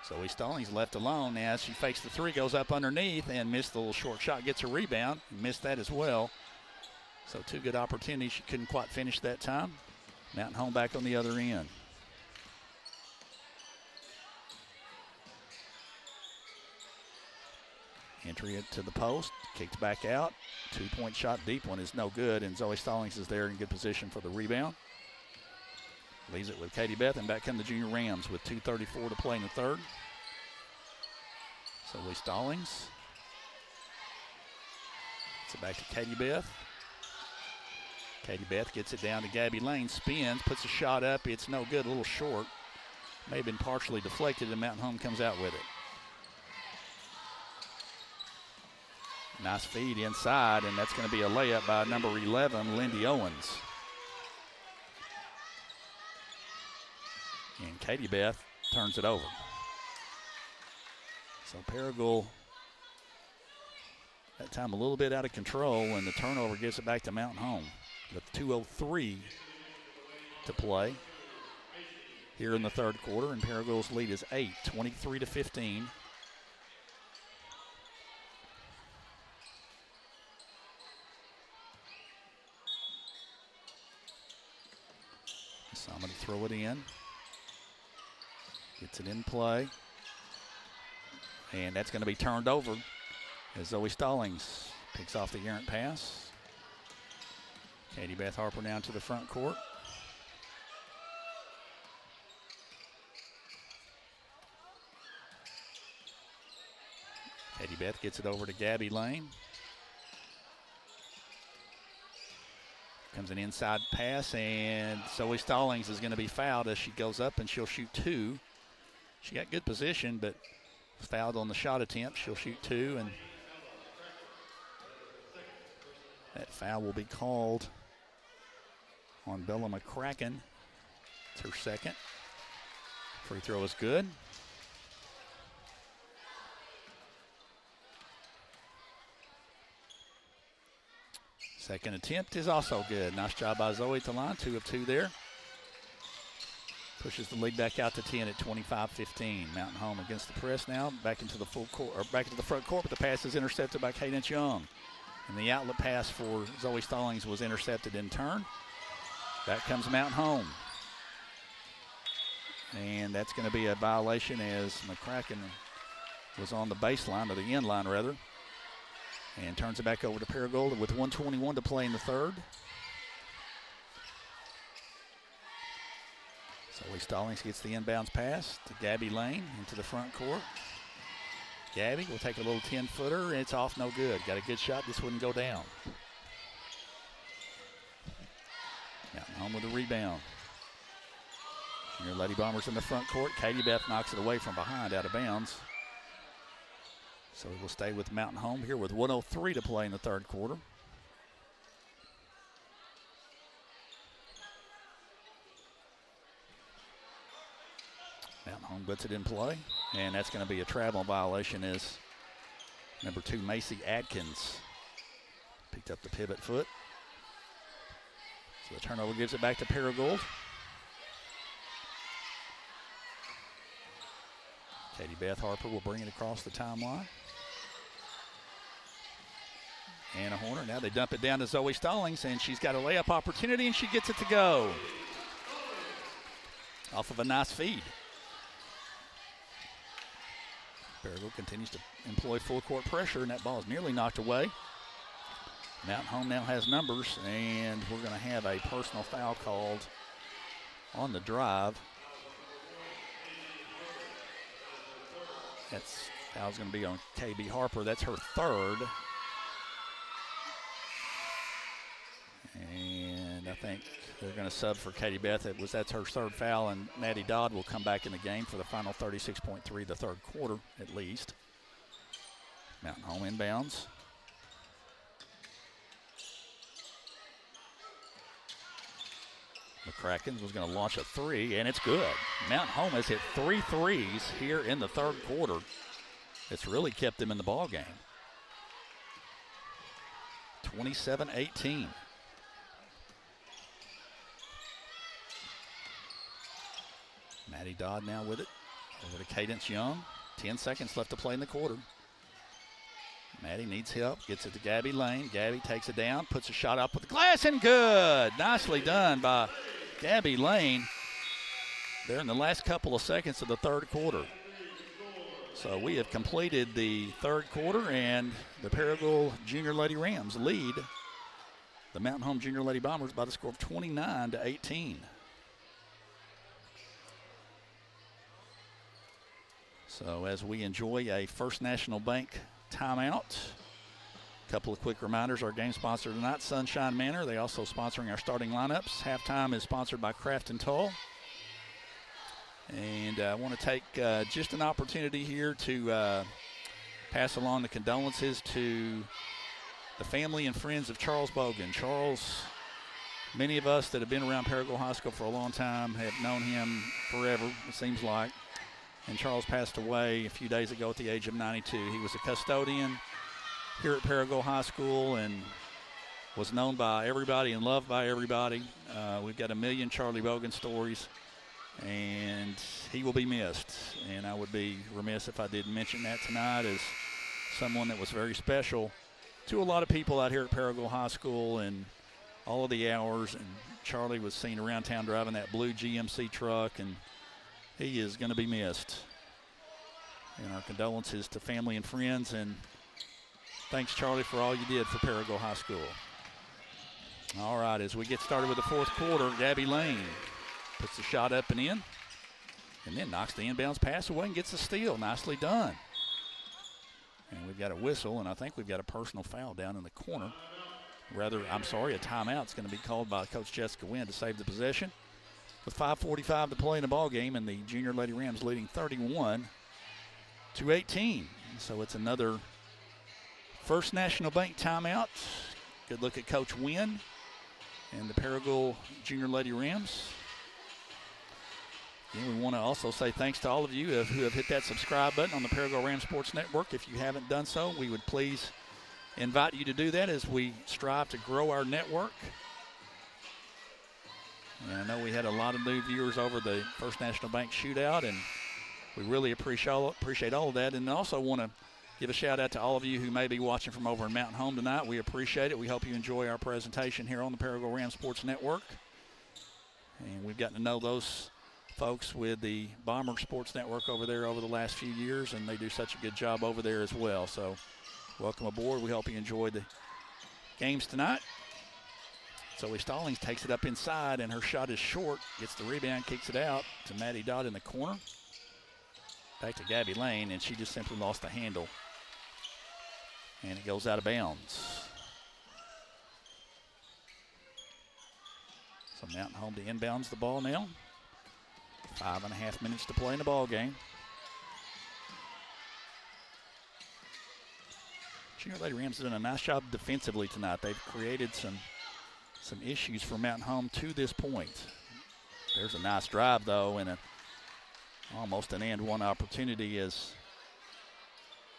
Zoe Stallings left alone as she fakes the three, goes up underneath and missed the little short shot, gets a rebound, missed that as well. So two good opportunities. She couldn't quite finish that time. Mountain Home back on the other end. Entry it to the post, kicked back out. Two-point shot, deep one is no good, and Zoe Stallings is there in good position for the rebound. Leaves it with Katie Beth, and back come the Junior Rams with 2:34 to play in the third. Zoe Stallings. Gets it back to Katie Beth. Katie Beth gets it down to Gabby Lane, spins, puts a shot up. It's no good, a little short. May have been partially deflected, and Mountain Home comes out with it. Nice feed inside, and that's going to be a layup by number 11, Lindy Owens. And Katie Beth turns it over. So Paragould, that time a little bit out of control, and the turnover gives it back to Mountain Home. With 2:03 to play here in the third quarter, and Paragould's lead is 8, 23-15. Somebody throw it in. Gets it in play. And that's going to be turned over as Zoe Stallings picks off the errant pass. Katie Beth Harper down to the front court. Katie Beth gets it over to Gabby Lane. Comes an inside pass, and Zoe Stallings is going to be fouled as she goes up, and she'll shoot two. She got good position, but fouled on the shot attempt. She'll shoot two, and that foul will be called on Bella McCracken. It's her second. Free throw is good. Second attempt is also good. Nice job by Zoe at the line, 2 of 2 there. Pushes the lead back out to 10 at 25-15. Mountain Home against the press now, back into the full court, or back into the front court, but the pass is intercepted by Cadence Young. And the outlet pass for Zoe Stallings was intercepted in turn. Back comes Mountain Home. And that's going to be a violation as McCracken was on the baseline, or the end line rather. And turns it back over to Paragould with 1:21 to play in the third. Zoe Stallings gets the inbounds pass to Gabby Lane into the front court. Gabby will take a little 10-footer. It's off, no good. Got a good shot. This wouldn't go down. Mountain Home with a rebound. Junior Lady Bombers in the front court. Katie Beth knocks it away from behind, out of bounds. So we'll stay with Mountain Home here with 1:03 to play in the third quarter. Mountain Home puts it in play, and that's going to be a travel violation as number 2, Macy Adkins, picked up the pivot foot. So the turnover gives it back to Paragould. Katie Beth Harper will bring it across the timeline. Anna Horner, now they dump it down to Zoe Stallings, and she's got a layup opportunity, and she gets it to go. Off of a nice feed. Paragould continues to employ full court pressure, and that ball is nearly knocked away. Mountain Home now has numbers, and we're going to have a personal foul called on the drive. That's foul's going to be on KB Harper. That's her third. And I think they're going to sub for Katie Beth. That's her third foul, and Maddie Dodd will come back in the game for the final 36.3, the third quarter at least. Mountain Home inbounds. McCracken was going to launch a three, and it's good. Mountain Home has hit 3 threes here in the third quarter. It's really kept them in the ball game. 27-18. Maddie Dodd now with it. Over to Cadence Young. 10 seconds left to play in the quarter. Maddie needs help. Gets it to Gabby Lane. Gabby takes it down. Puts a shot up with the glass and good. Nicely done by Gabby Lane there in the last couple of seconds of the third quarter. So we have completed the third quarter, and the Paragould Junior Lady Rams lead the Mountain Home Junior Lady Bombers by the score of 29-18. So as we enjoy a First National Bank timeout, a couple of quick reminders. Our game sponsor tonight, Sunshine Manor. They also sponsoring our starting lineups. Halftime is sponsored by Craft & Toll. And I want to take just an opportunity here to pass along the condolences to the family and friends of Charles Bogan. Charles, many of us that have been around Paragould High School for a long time have known him forever, it seems like. And Charles passed away a few days ago at the age of 92. He was a custodian here at Paragould High School and was known by everybody and loved by everybody. We've got a million Charlie Bogan stories, and he will be missed. And I would be remiss if I didn't mention that tonight as someone that was very special to a lot of people out here at Paragould High School and all of the hours. And Charlie was seen around town driving that blue GMC truck, and he is going to be missed. And our condolences to family and friends, and thanks, Charlie, for all you did for Paragould High School. All right, as we get started with the fourth quarter, Gabby Lane puts the shot up and in, and then knocks the inbounds pass away and gets a steal. Nicely done. And we've got a whistle, and I think we've got a personal foul down in the corner. Rather, I'm sorry, a timeout is going to be called by Coach Jessica Wynn to save the possession. With 5:45 to play in the ball game, and the Junior Lady Rams leading 31-18. So it's another First National Bank timeout. Good look at Coach Wynn and the Paragould Junior Lady Rams. Again, we want to also say thanks to all of you who have hit that subscribe button on the Paragould Rams Sports Network. If you haven't done so, we would please invite you to do that as we strive to grow our network. And I know we had a lot of new viewers over the First National Bank shootout, and we really appreciate all of that. And also want to give a shout out to all of you who may be watching from over in Mountain Home tonight. We appreciate it. We hope you enjoy our presentation here on the Paragould Rams Sports Network. And we've gotten to know those folks with the Bomber Sports Network over there over the last few years, and they do such a good job over there as well. So welcome aboard. We hope you enjoyed the games tonight. Zoe Stallings takes it up inside, and her shot is short. Gets the rebound, kicks it out to Maddie Dodd in the corner. Back to Gabby Lane, and she just simply lost the handle. And it goes out of bounds. So Mountain Home to inbounds the ball now. 5.5 minutes to play in the ball game. Junior Lady Rams have done a nice job defensively tonight. They've created some issues for Mountain Home to this point. There's a nice drive, though, and almost an and one opportunity as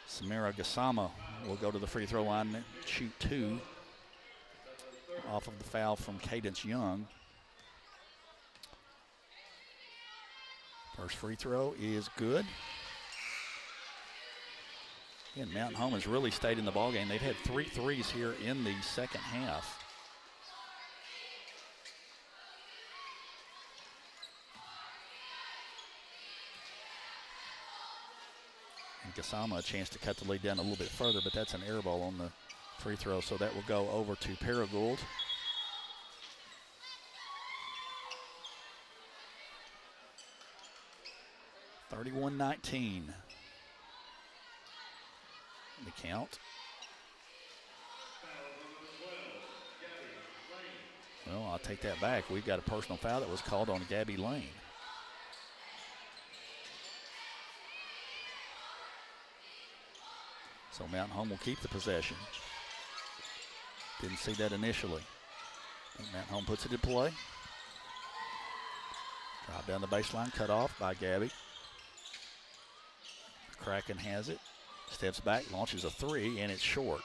Samira Gassama will go to the free throw line and shoot 2 off of the foul from Cadence Young. First free throw is good. Again, Mountain Home has really stayed in the ballgame. They've had 3 threes here in the second half. And Gassama a chance to cut the lead down a little bit further, but that's an air ball on the free throw, so that will go over to Paragould. (31-19) the count. Well, I'll take that back. We've got a personal foul that was called on Gabby Lane. So Mountain Home will keep the possession. Didn't see that initially. I think Mountain Home puts it in play. Drive down the baseline, cut off by Gabby. Kraken has it. Steps back, launches a 3, and it's short.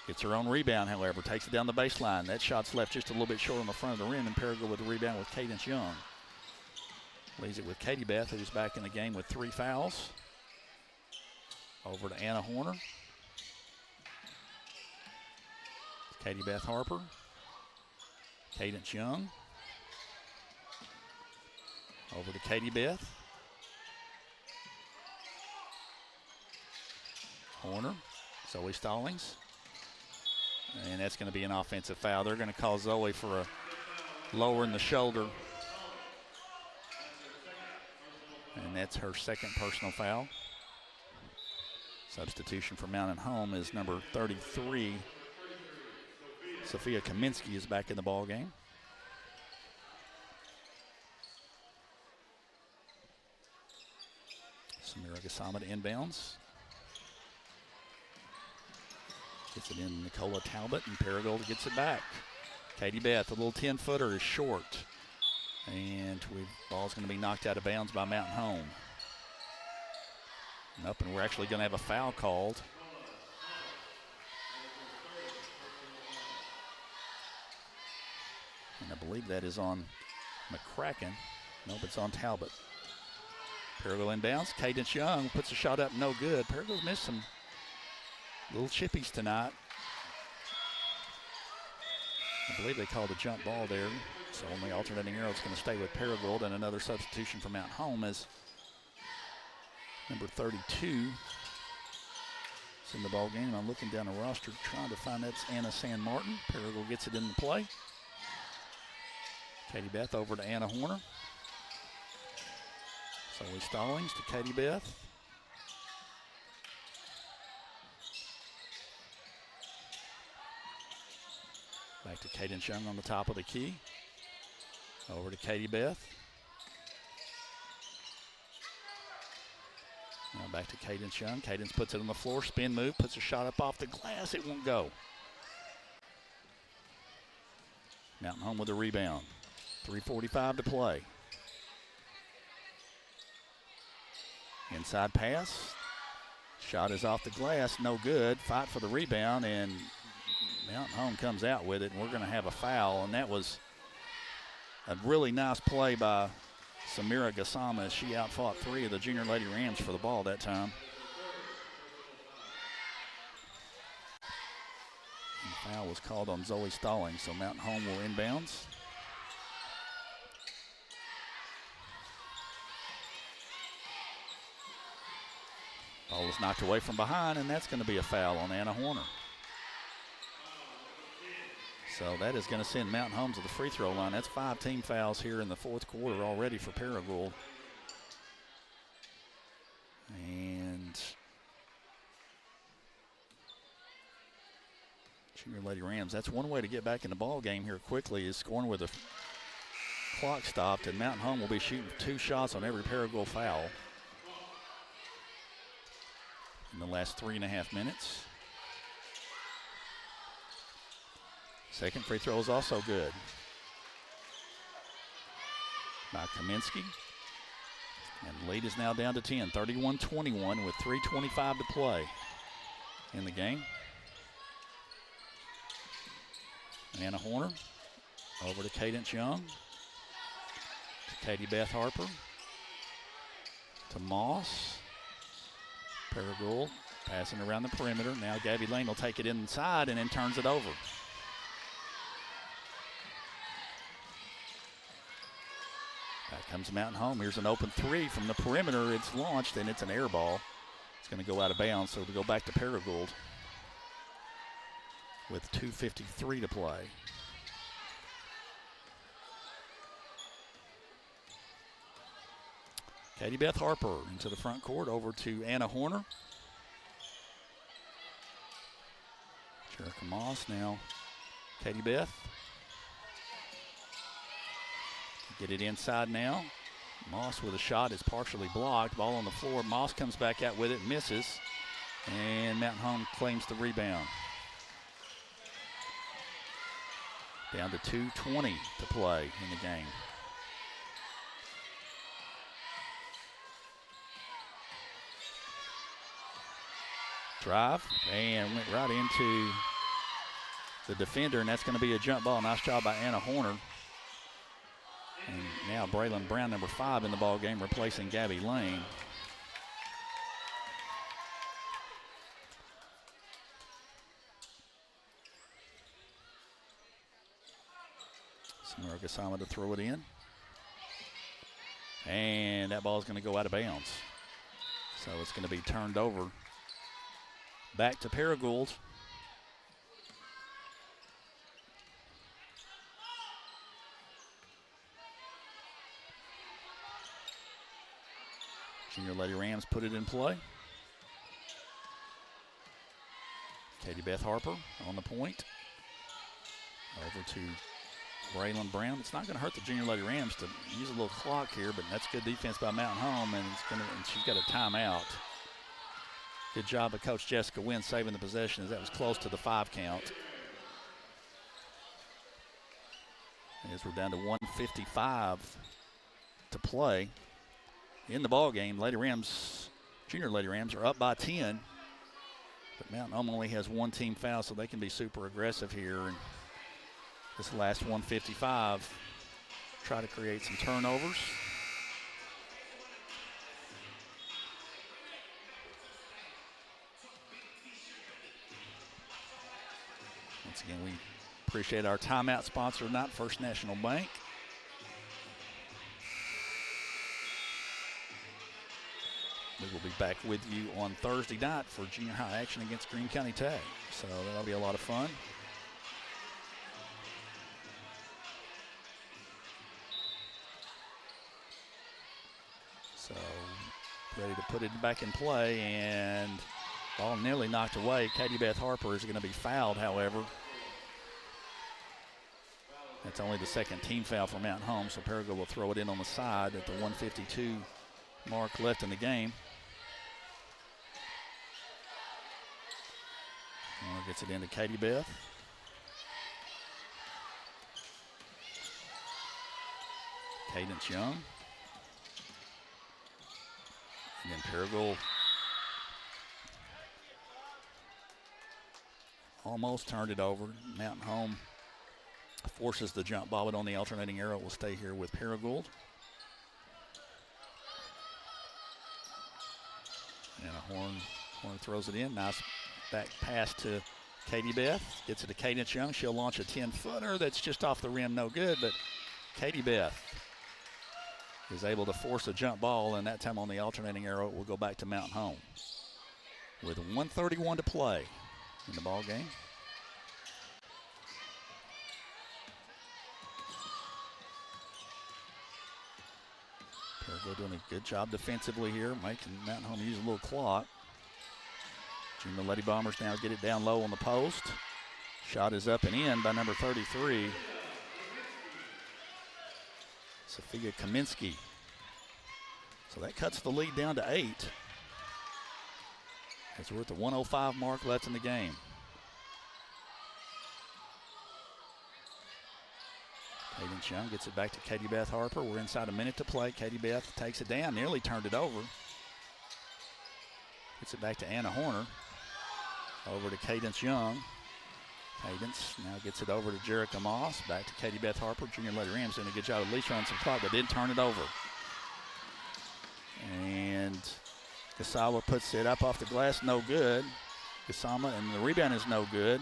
Gets her own rebound, however. Takes it down the baseline. That shot's left just a little bit short on the front of the rim, and Paragould with the rebound with Cadence Young. Leaves it with Katie Beth, who's back in the game with 3 fouls. Over to Anna Horner. Katie Beth Harper. Cadence Young. Over to Katie Beth. Horner. Zoe Stallings. And that's going to be an offensive foul. They're going to call Zoe for a lowering the shoulder. And that's her second personal foul. Substitution for Mountain Home is number 33. Sophia Kaminsky is back in the ball game. Samira Gassama to inbounds. Gets it in Nicola Talbot, and Paragould gets it back. Katie Beth, a little 10-footer, is short. And ball's going to be knocked out of bounds by Mountain Home. Nope, and we're actually going to have a foul called. And I believe that is on McCracken. Nope, it's on Talbot. Paragould inbounds. Cadence Young puts a shot up, no good. Paragould's missed some little chippies tonight. I believe they called a jump ball there. So on the alternating arrow, it's going to stay with Paragould, and another substitution for Mountain Home as number 32 is in the ball game. I'm looking down the roster trying to find that's Anna San Martin. Paragould gets it in the play. Katie Beth over to Anna Horner. Zoe Stallings to Katie Beth. Back to Cadence Young on the top of the key. Over to Katie Beth. Now back to Cadence Young. Cadence puts it on the floor, spin move, puts a shot up off the glass. It won't go. Mountain Home with a rebound. 3:45 to play. Inside pass. Shot is off the glass, no good. Fight for the rebound, and Mountain Home comes out with it, and we're going to have a foul. And that was a really nice play by Samira Gassama as she outfought 3 of the Junior Lady Rams for the ball that time. And the foul was called on Zoe Stallings, so Mountain Home will inbounds. Ball is knocked away from behind, and that's going to be a foul on Anna Horner. So that is going to send Mountain Home to the free throw line. That's 5 team fouls here in the fourth quarter already for Paragould. And Junior Lady Rams, that's one way to get back in the ball game here quickly, is scoring with a clock stopped, and Mountain Home will be shooting 2 shots on every Paragould foul in the last 3.5 minutes. Second free throw is also good by Kaminsky. And the lead is now down to 10, 31-21 with 3:25 to play in the game. Anna Horner over to Cadence Young, to Katie Beth Harper, to Moss. Paragould passing around the perimeter. Now Gabby Lane will take it inside and then turns it over. Back comes Mountain Home. Here's an open 3 from the perimeter. It's launched, and it's an air ball. It's going to go out of bounds, so it'll go back to Paragould with 2:53 to play. Katie Beth Harper into the front court, over to Anna Horner. Jerica Moss now. Katie Beth. Get it inside now. Moss with a shot is partially blocked. Ball on the floor. Moss comes back out with it, misses. And Mountain Home claims the rebound. Down to 2:20 to play in the game. Drive, and went right into the defender, and that's going to be a jump ball. Nice job by Anna Horner. And now Braylon Brown, number 5 in the ball game, replacing Gabby Lane. Samara Gassama to throw it in. And that ball is going to go out of bounds. So it's going to be turned over back to Paragould. Junior Lady Rams put it in play. Katie Beth Harper on the point. Over to Braylon Brown. It's not going to hurt the Junior Lady Rams to use a little clock here, but that's good defense by Mountain Home, and she's got a timeout. Good job of Coach Jessica Wynn saving the possession, as that was close to the 5 count. As we're down to 1:55 to play in the ball game. Junior Lady Rams are up by 10, but Mountain Home only has 1 team foul, so they can be super aggressive here. And this last 1:55, try to create some turnovers. Once again, we appreciate our timeout sponsor tonight, First National Bank. We will be back with you on Thursday night for junior high action against Greene County Tech. So that'll be a lot of fun. So ready to put it back in play, and ball nearly knocked away. Katie Beth Harper is going to be fouled, however. That's only the 2nd team foul for Mountain Home, so Paragould will throw it in on the side at the 1:52 mark left in the game. Gets it into Katie Beth. Cadence Young. And then Paragould almost turned it over. Mountain Home forces the jump ball, but on the alternating arrow will stay here with Paragould. And a Horn throws it in. Nice back pass to Katie Beth. Gets it to Cadence Young. She'll launch a 10-footer that's just off the rim, no good, but Katie Beth is able to force a jump ball, and that time on the alternating arrow it will go back to Mountain Home. with 1:31 to play in the ball game. Paragould doing a good job defensively here, making Mountain Home use a little clock. Junior Lady Bombers now get it down low on the post. Shot is up and in by number 33, Sophia Kaminsky. So that cuts the lead down to 8. As we're at the 1:05 mark left in the game. Cadence Young gets it back to Katie Beth Harper. We're inside a minute to play. Katie Beth takes it down, nearly turned it over. Gets it back to Anna Horner. Over to Cadence Young. Cadence now gets it over to Jerica Moss. Back to Katie Beth Harper. Junior Lady Rams doing a good job at least running some clock, but didn't turn it over. And Gasawa puts it up off the glass, no good. Gasama, and the rebound is no good.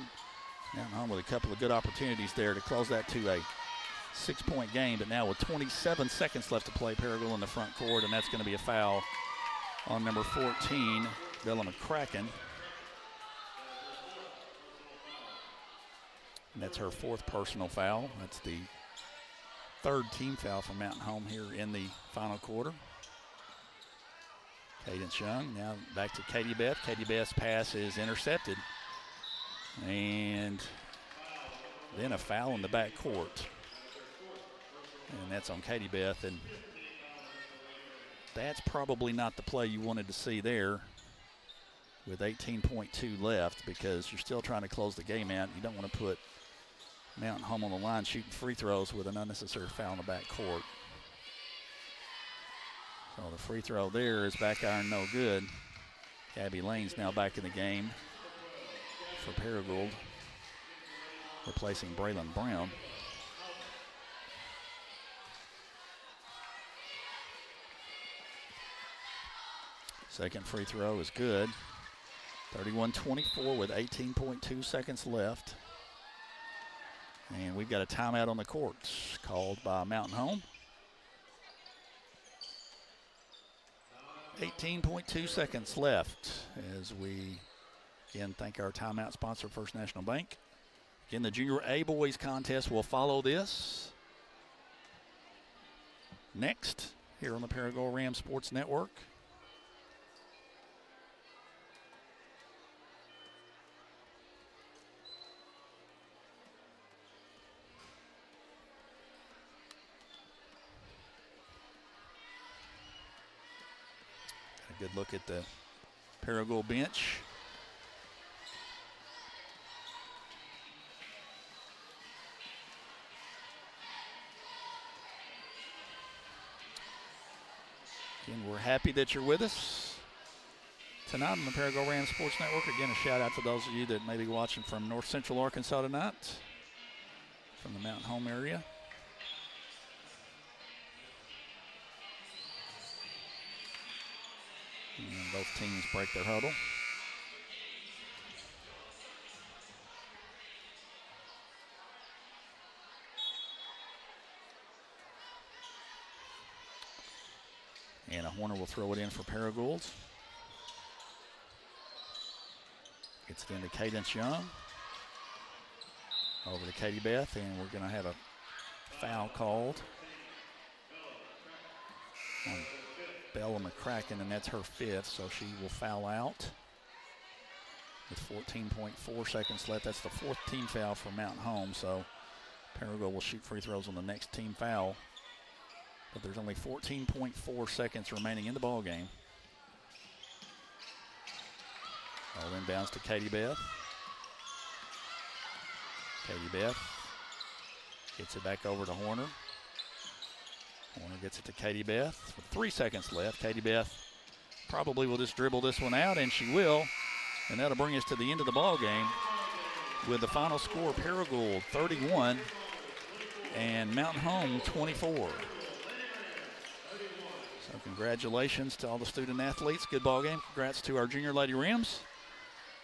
Mountain Home with a couple of good opportunities there to close that to a 6-point game, but now with 27 seconds left to play, Paragould in the front court, and that's going to be a foul on number 14, Bella McCracken. And that's her 4th personal foul. That's the 3rd team foul for Mountain Home here in the final quarter. Cadence Young now back to Katie Beth. Katie Beth's pass is intercepted. And then a foul in the back court. And that's on Katie Beth. And that's probably not the play you wanted to see there with 18.2 left, because you're still trying to close the game out. You don't want to put Mountain Home on the line shooting free throws with an unnecessary foul in the back court. So the free throw there is back iron, no good. Gabby Lane's now back in the game for Paragould, replacing Braylon Brown. Second free throw is good. 31-24 with 18.2 seconds left. And we've got a timeout on the courts called by Mountain Home. 18.2 seconds left as we again thank our timeout sponsor, First National Bank. Again, the Junior A Boys contest will follow this next here on the Paragould Rams Sports Network. Good look at the Paragould bench. Again, we're happy that you're with us tonight on the Paragould Rams Sports Network. Again, a shout out to those of you that may be watching from North Central Arkansas tonight, from the Mountain Home area. And both teams break their huddle. Anna Horner will throw it in for Paragould. Gets it into Cadence Young. Over to Katie Beth, and we're going to have a foul called on Bella McCracken, and that's her 5th, so she will foul out with 14.4 seconds left. That's the 4th team foul for Mountain Home, so Paragould will shoot free throws on the next team foul. But there's only 14.4 seconds remaining in the ball game. All inbounds to Katie Beth. Katie Beth gets it back over to Horner. Horner gets it to Katie Beth with 3 seconds left. Katie Beth probably will just dribble this one out, and she will. And that'll bring us to the end of the ball game with the final score, Paragould 31 and Mountain Home 24. So congratulations to all the student athletes. Good ball game. Congrats to our Junior Lady Rams.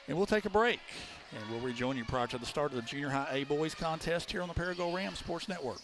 And we'll take a break, and we'll rejoin you prior to the start of the Junior High A Boys contest here on the Paragould Rams Sports Network.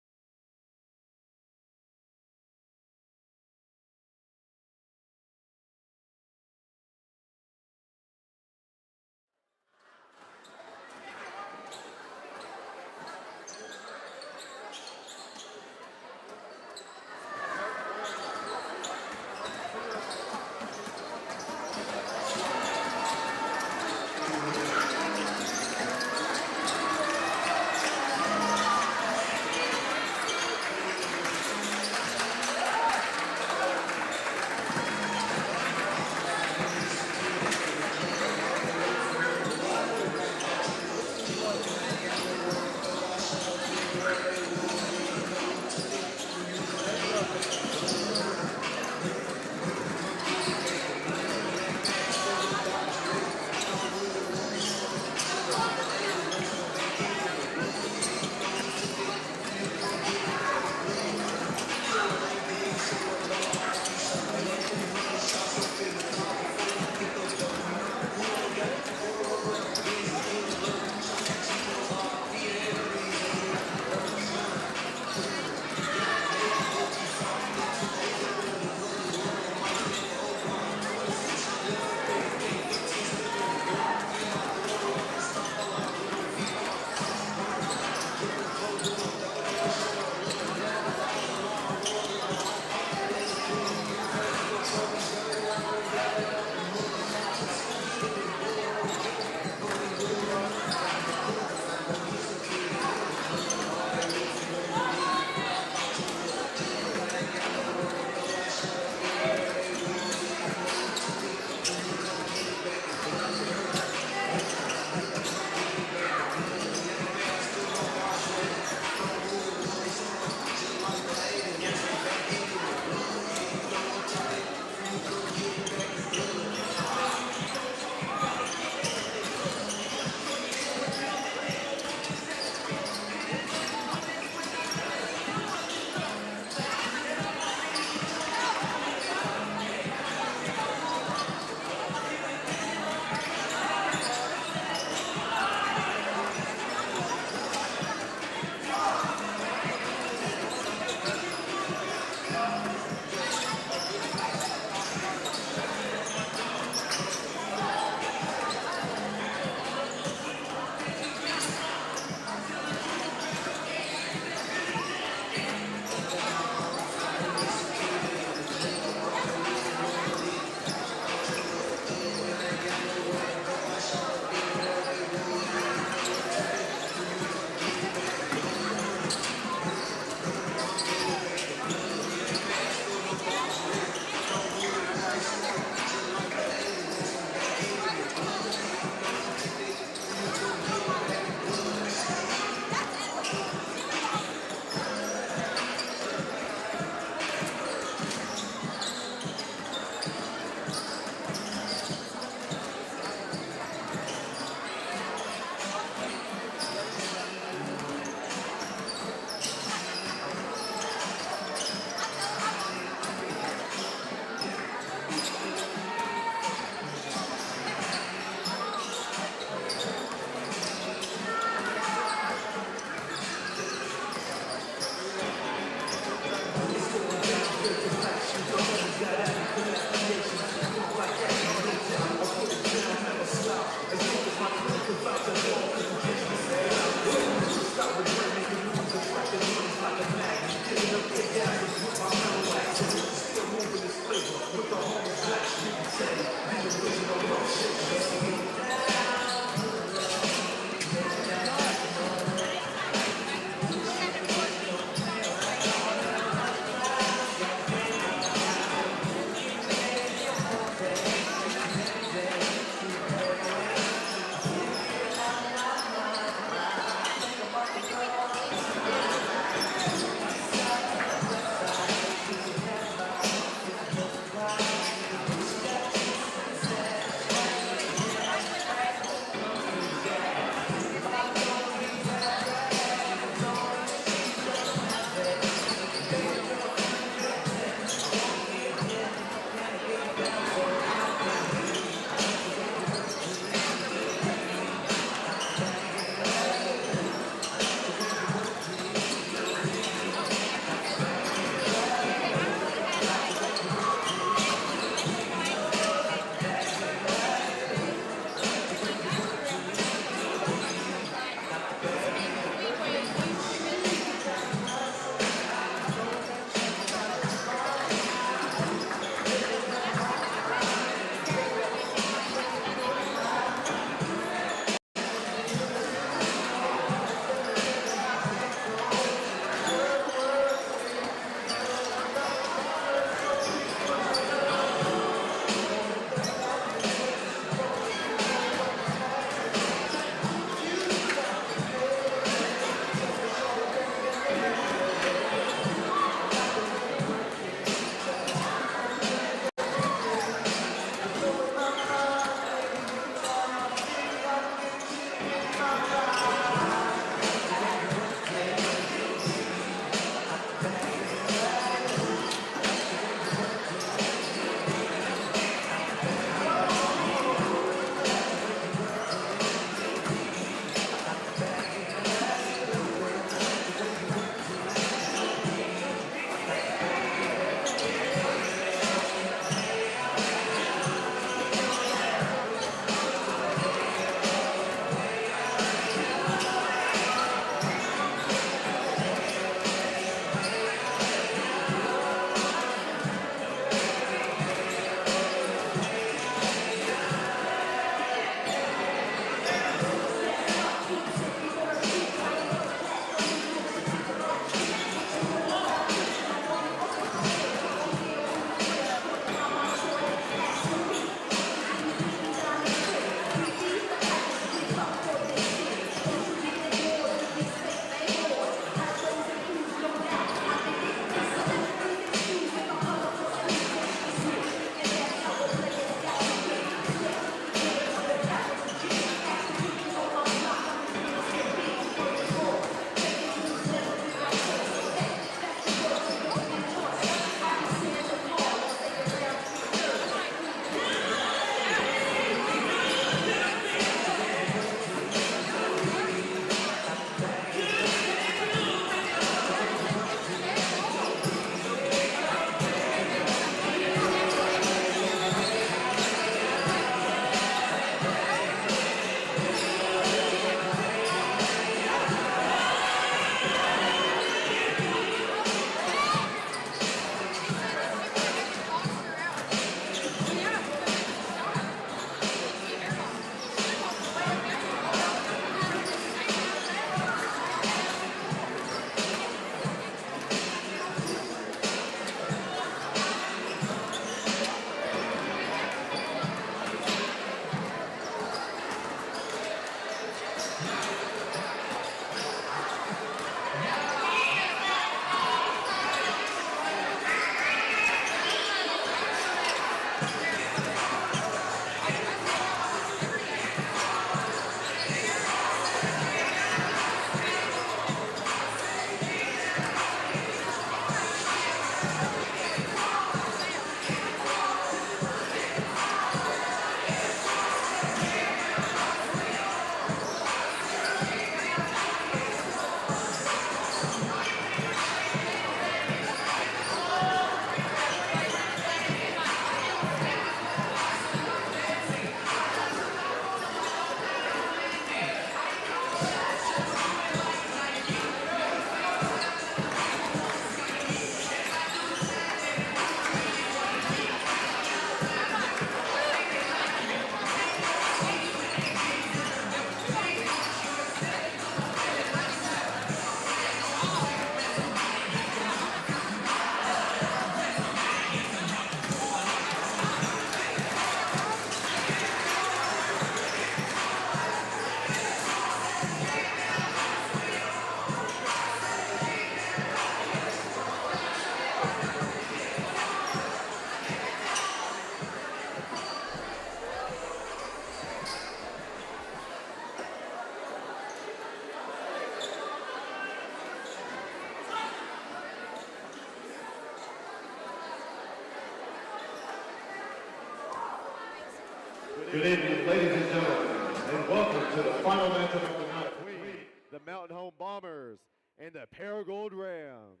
Good evening, ladies and gentlemen, and welcome to the final matchup of the night between the Mountain Home Bombers and the Paragould Rams.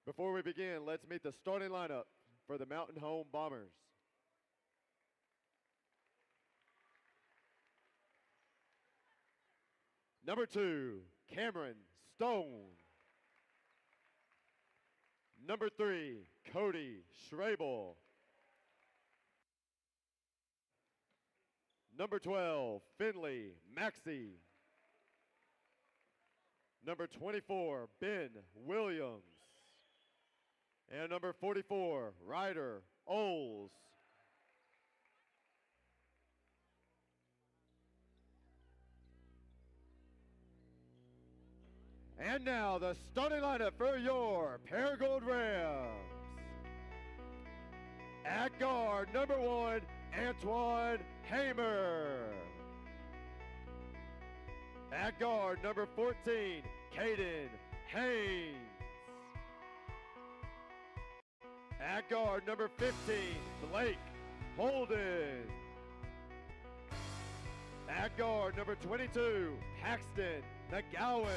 Before we begin, let's meet the starting lineup for the Mountain Home Bombers. Number 2, Cameron Stone. Number 3, Cody Schrabel. Number 12, Finley Maxey. Number 24, Ben Williams. And number 44, Ryder Oles. And now the starting lineup for your Paragould Rams. At guard, number 1, Antoine Hamer. At guard, number 14, Caden Haynes. At guard, number 15, Blake Holden. At guard, number 22, Paxton McGowan.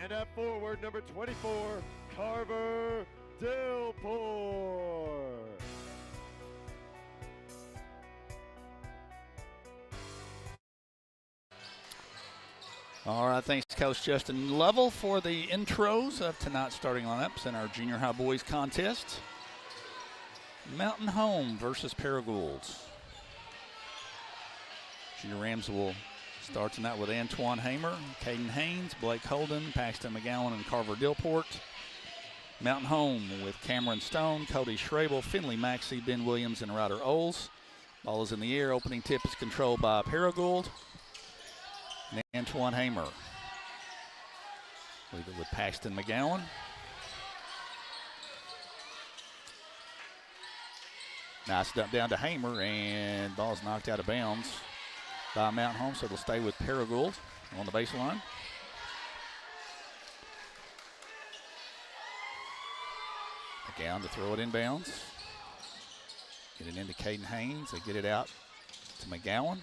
And at forward, number 24, Carver Dilport. All right, thanks, Coach Justin Lovell, for the intros of tonight's starting lineups in our junior high boys contest. Mountain Home versus Paragould. Junior Rams will start tonight with Antoine Hamer, Caden Haynes, Blake Holden, Paxton McGowan, and Carver Dilport. Mountain Home with Cameron Stone, Cody Schrabel, Finley Maxey, Ben Williams, and Ryder Oles. Ball is in the air. Opening tip is controlled by Paragould. And Antoine Hamer. Leave it with Paxton McGowan. Nice dump down to Hamer, and ball's knocked out of bounds by Mountain Home, so it'll stay with Paragould on the baseline. McGowan to throw it inbounds. Get it into Caden Haynes. They get it out to McGowan.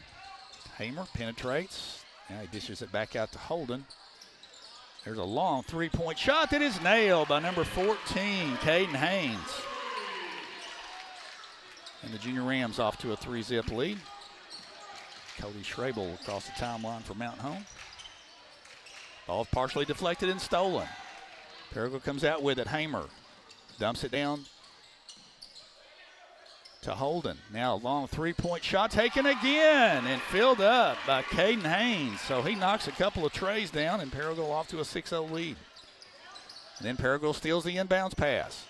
Hamer penetrates. Now he dishes it back out to Holden. There's a long three-point shot that is nailed by number 14, Caden Haynes. And the Junior Rams off to a 3-zip lead. Cody Schrabel across the timeline for Mountain Home. Ball partially deflected and stolen. Paragould comes out with it. Hamer dumps it down to Holden. Now a long three-point shot taken again and filled up by Caden Haynes. So he knocks a couple of trays down, and Paragould off to a 6-0 lead. And then Paragould steals the inbounds pass.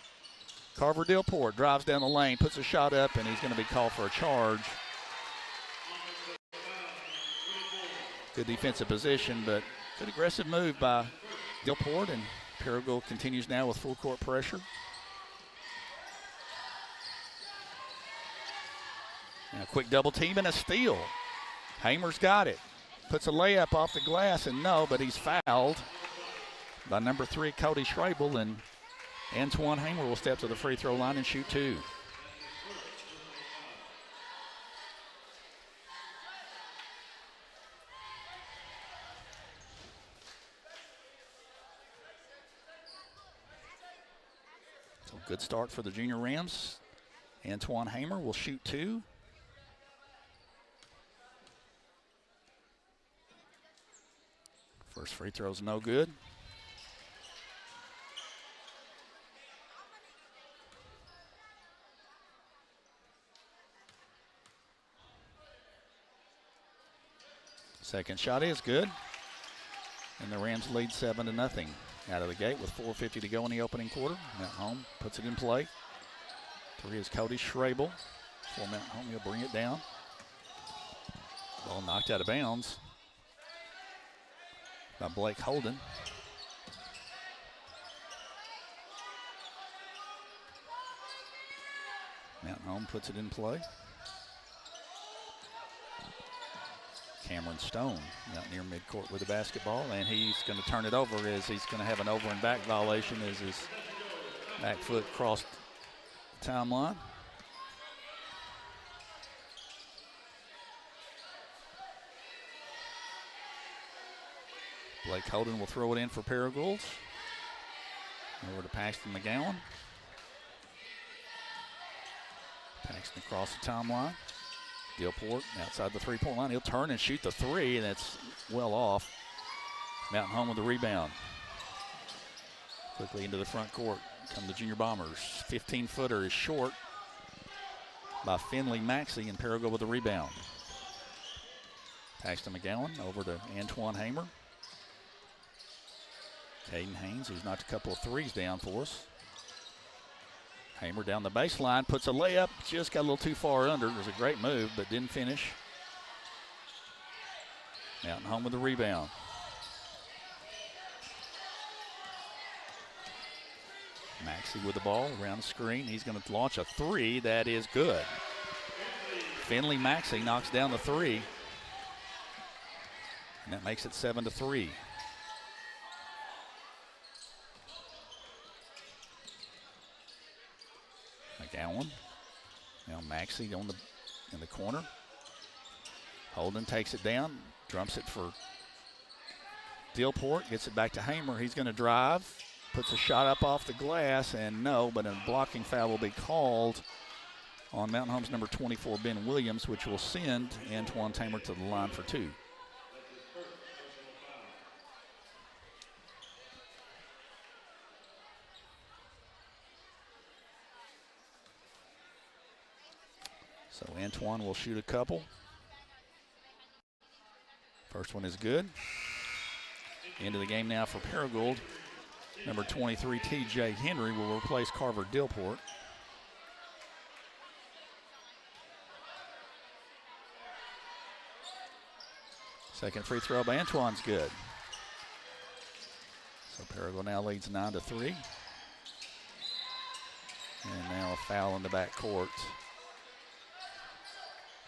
Carver Dilport drives down the lane, puts a shot up, and he's going to be called for a charge. Good defensive position, but good aggressive move by Dilport, and Paragould continues now with full court pressure. And a quick double team and a steal. Hamer's got it. Puts a layup off the glass, and no, but he's fouled by number 3, Cody Schrabel, and Antoine Hamer will step to the free throw line and shoot 2. So good start for the Junior Rams. Antoine Hamer will shoot 2. First free throw's no good. Second shot is good. And the Rams lead 7-0 out of the gate with 4:50 to go in the opening quarter. Mountain Home puts it in play. 3 is Cody Schrabel. For Mountain Home, he'll bring it down. Ball knocked out of bounds by Blake Holden. Mountain Home puts it in play. Cameron Stone out near midcourt with the basketball, and he's going to turn it over as he's going to have an over and back violation as his back foot crossed the timeline. Blake Holden will throw it in for Paragould. Over to Paxton McGowan. Paxton across the timeline. Gilport outside the three-point line. He'll turn and shoot the three, and that's well off. Mountain Home with the rebound. Quickly into the front court come the Junior Bombers. 15-footer is short by Finley Maxey, and Paragould with the rebound. Paxton McGowan over to Antoine Hamer. Caden Haynes, who's knocked a couple of threes down for us. Hamer down the baseline, puts a layup, just got a little too far under. It was a great move, but didn't finish. Mountain Home with the rebound. Maxey with the ball around the screen. He's going to launch a three. That is good. Finley Maxey knocks down the three. And that makes it 7-3. McGowan. Now Maxey in the corner. Holden takes it down, drumps it for Gilport, gets it back to Hamer. He's going to drive, puts a shot up off the glass, and no, but a blocking foul will be called on Mountain Home's number 24, Ben Williams, which will send Antoine Hamer to the line for two. So Antoine will shoot a couple. First one is good. Into the game now for Paragould. Number 23, TJ Henry, will replace Carver Gilport. Second free throw by Antoine's good. So Paragould now leads 9-3. And now a foul in the backcourt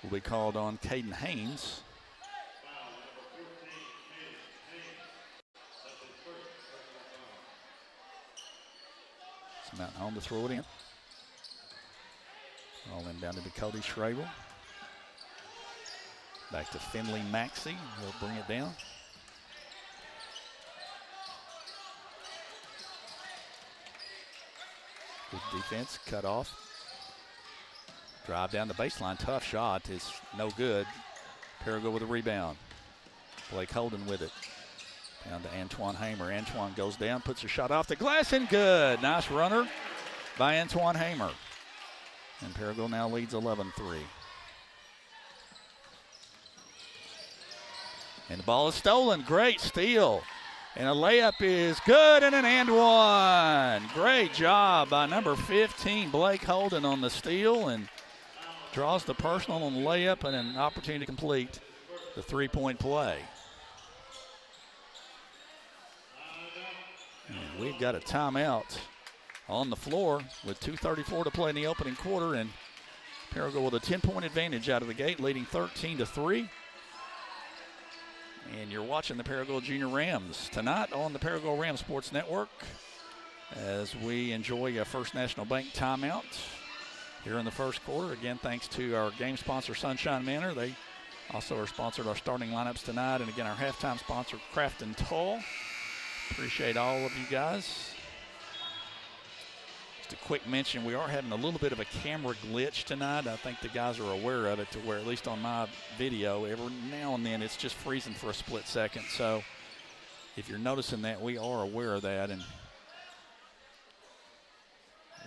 will be called on Caden Haynes. So Mountain Home to throw it in. All in down to Cody Schraber. Back to Finley Maxey. He'll bring it down. Good defense, cut off. Drive down the baseline, tough shot is no good. Paragould with a rebound. Blake Holden with it. Down to Antoine Hamer. Antoine goes down, puts a shot off the glass, and good. Nice runner by Antoine Hamer. And Paragould now leads 11-3. And the ball is stolen. Great steal. And a layup is good, and an and one. Great job by number 15, Blake Holden, on the steal, and draws the personal on the layup and an opportunity to complete the three-point play. And we've got a timeout on the floor with 2:34 to play in the opening quarter, and Paragould with a 10-point advantage out of the gate, leading 13-3. And you're watching the Paragould Junior Rams tonight on the Paragould Rams Sports Network as we enjoy a First National Bank timeout here in the first quarter. Again, thanks to our game sponsor, Sunshine Manor. They also are sponsored our starting lineups tonight. And again, our halftime sponsor, Craft & Toll. Appreciate all of you guys. Just a quick mention, we are having a little bit of a camera glitch tonight. I think the guys are aware of it, to where, at least on my video, every now and then it's just freezing for a split second. So if you're noticing that, we are aware of that, and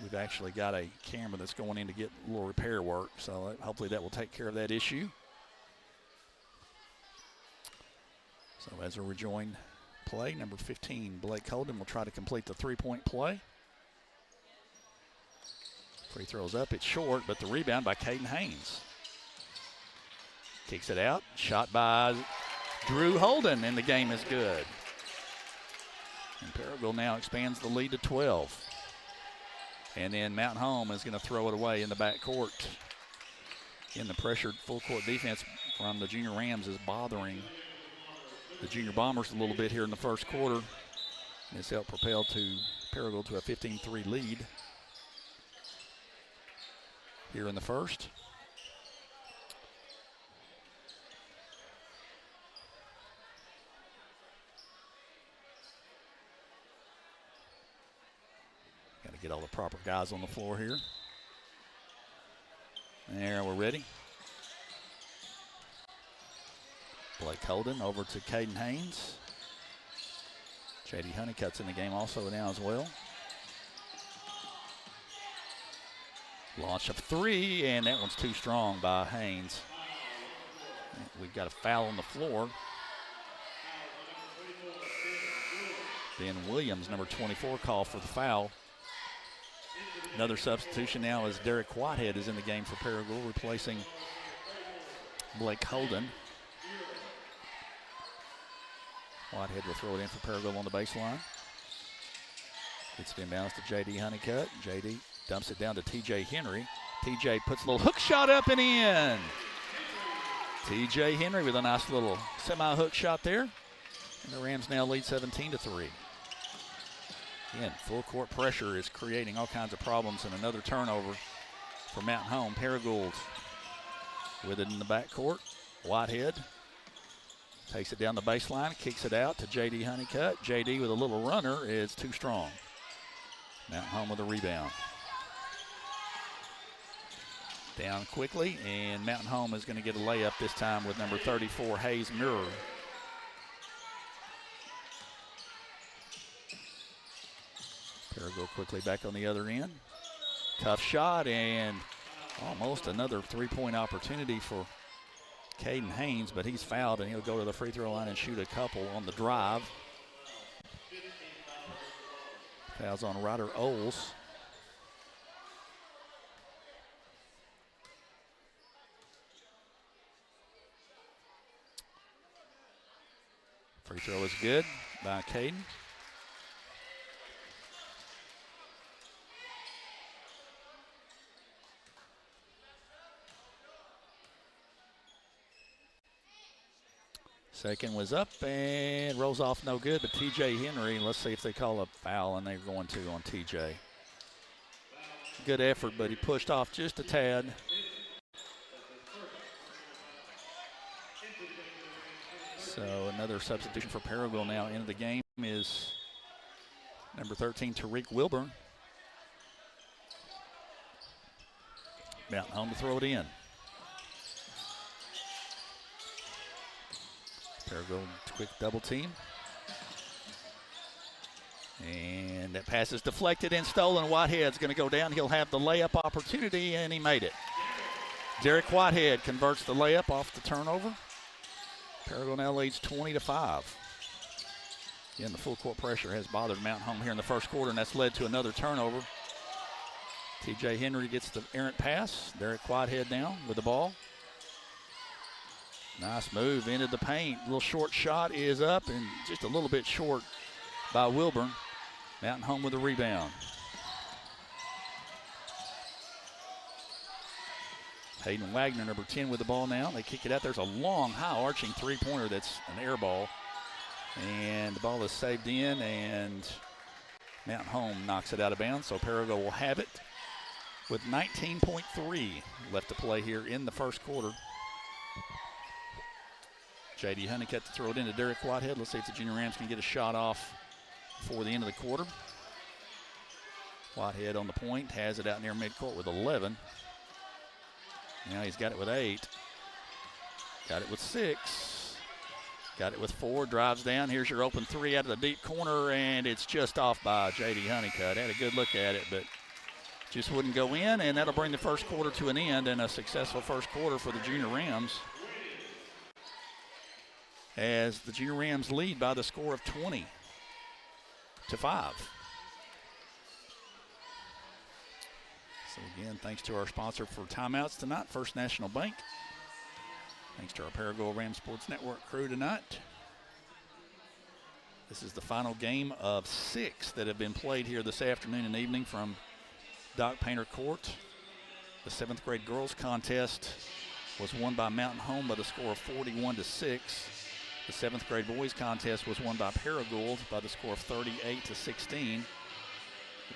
we've actually got a camera that's going in to get a little repair work. So hopefully that will take care of that issue. So as a rejoin play, number 15, Blake Holden, will try to complete the three-point play. Free throws up, it's short, but the rebound by Caden Haynes. Kicks it out, shot by Drew Holden, and the game is good. And Paragould now expands the lead to 12. And then Mountain Home is going to throw it away in the backcourt. In the pressured full court defense from the Junior Rams is bothering the Junior Bombers a little bit here in the first quarter. And it's helped propel to Paragould to a 15-3 lead here in the first. Get all the proper guys on the floor here. There, we're ready. Blake Holden over to Caden Haynes. J.D. Honeycutt's in the game also now as well. Launch of three, and that one's too strong by Haynes. We've got a foul on the floor. Ben Williams, number 24, called for the foul. Another substitution now as Derek Whitehead is in the game for Paragould, replacing Blake Holden. Whitehead will throw it in for Paragould on the baseline. Gets it inbounds to J.D. Honeycutt. J.D. dumps it down to T.J. Henry. T.J. puts a little hook shot up and in. T.J. Henry with a nice little semi-hook shot there. And the Rams now lead 17-3. Again, full court pressure is creating all kinds of problems, and another turnover for Mountain Home. Paragould with it in the backcourt. Whitehead takes it down the baseline, kicks it out to J.D. Honeycutt. J.D. with a little runner is too strong. Mountain Home with a rebound. Down quickly, and Mountain Home is going to get a layup this time with number 34, Hayes Mirror. Paragould quickly back on the other end. Tough shot, and almost another three-point opportunity for Caden Haynes, but he's fouled, and he'll go to the free throw line and shoot a couple on the drive. Fouls on Ryder Oles. Free throw is good by Caden. Second was up and rolls off no good, but T.J. Henry, let's see if they call a foul, and they're going to on T.J. Good effort, but he pushed off just a tad. So another substitution for Paragould now into the game is number 13, Tariq Wilburn. Mountain Home to throw it in. Paragould quick double team. And that pass is deflected and stolen. Whitehead's going to go down. He'll have the layup opportunity, and he made it. Derek Whitehead converts the layup off the turnover. Paragould now leads 20-5. Again, the full court pressure has bothered Mountain Home here in the first quarter, and that's led to another turnover. T.J. Henry gets the errant pass. Derek Whitehead now with the ball. Nice move into the paint. Little short shot is up and just a little bit short by Wilburn. Mountain Home with a rebound. Hayden Wagner, number 10, with the ball now. They kick it out. There's a long, high-arching three-pointer that's an air ball. And the ball is saved in, and Mountain Home knocks it out of bounds. So Paragould will have it with 19.3 left to play here in the first quarter. J.D. Honeycutt to throw it into Derek Whitehead. Let's see if the Junior Rams can get a shot off before the end of the quarter. Whitehead on the point, has it out near midcourt with 11. Now he's got it with 8. Got it with 6. Got it with 4, drives down. Here's your open three out of the deep corner, and it's just off by J.D. Honeycutt. Had a good look at it, but just wouldn't go in, and that'll bring the first quarter to an end and a successful first quarter for the Junior Rams, as the Junior Rams lead by the score of 20-5. So again, thanks to our sponsor for timeouts tonight, First National Bank. Thanks to our Paragould Rams Sports Network crew tonight. This is the final game of 6 that have been played here this afternoon and evening from Doc Paynter Court. The 7th grade girls contest was won by Mountain Home by the score of 41-6. The 7th grade boys contest was won by Paragould by the score of 38-16.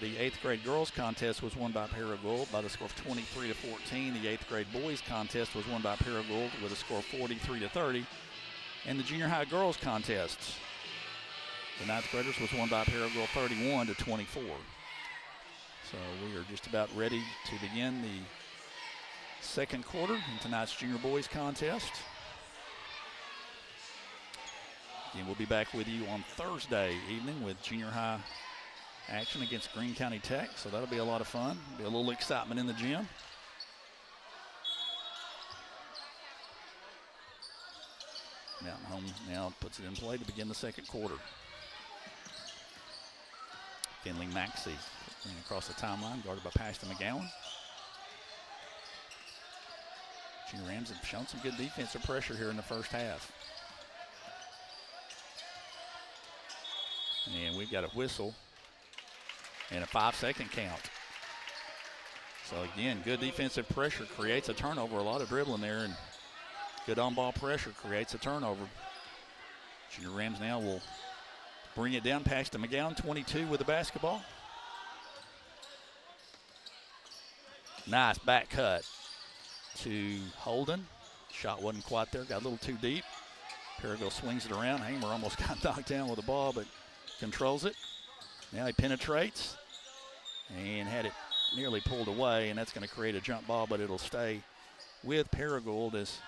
The 8th grade girls contest was won by Paragould by the score of 23-14. The 8th grade boys contest was won by Paragould with a score of 43-30. And the junior high girls contest, the 9th graders, was won by Paragould 31-24. So we are just about ready to begin the second quarter in tonight's junior boys contest. Again, we'll be back with you on Thursday evening with junior high action against Greene County Tech, so that'll be a lot of fun. Be a little excitement in the gym. Mountain Home now puts it in play to begin the second quarter. Finley Maxey running across the timeline, guarded by Paxton McGowan. Junior Rams have shown some good defensive pressure here in the first half. And we've got a whistle and a 5-second count. So again, good defensive pressure creates a turnover, a lot of dribbling there, and good on-ball pressure creates a turnover. Junior Rams now will bring it down. Paxton McGowan, 22 with the basketball. Nice back cut to Holden. Shot wasn't quite there, got a little too deep. Paragould swings it around. Hamer almost got knocked down with the ball, but controls it. Now he penetrates and had it nearly pulled away, and that's going to create a jump ball, but it'll stay with Paragould as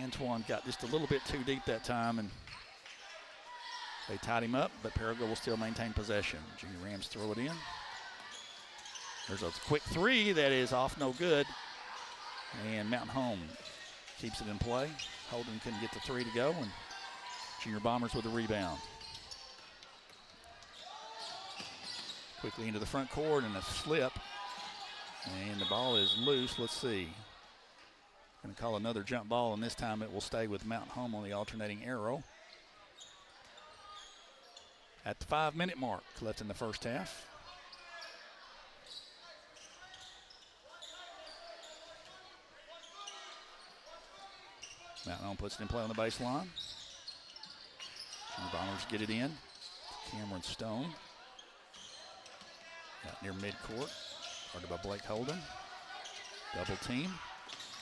Antoine got just a little bit too deep that time, and they tied him up, but Paragould will still maintain possession. Junior Rams throw it in. There's a quick three that is off, no good, and Mountain Home keeps it in play. Holden couldn't get the three to go, and Junior Bombers with a rebound. Quickly into the front court and a slip, and the ball is loose. Let's see. Going to call another jump ball, and this time it will stay with Mountain Home on the alternating arrow. At the 5-minute mark left in the first half. Mountain Home puts it in play on the baseline. Junior Bombers get it in. Cameron Stone. Out near midcourt. Guarded by Blake Holden. Double team.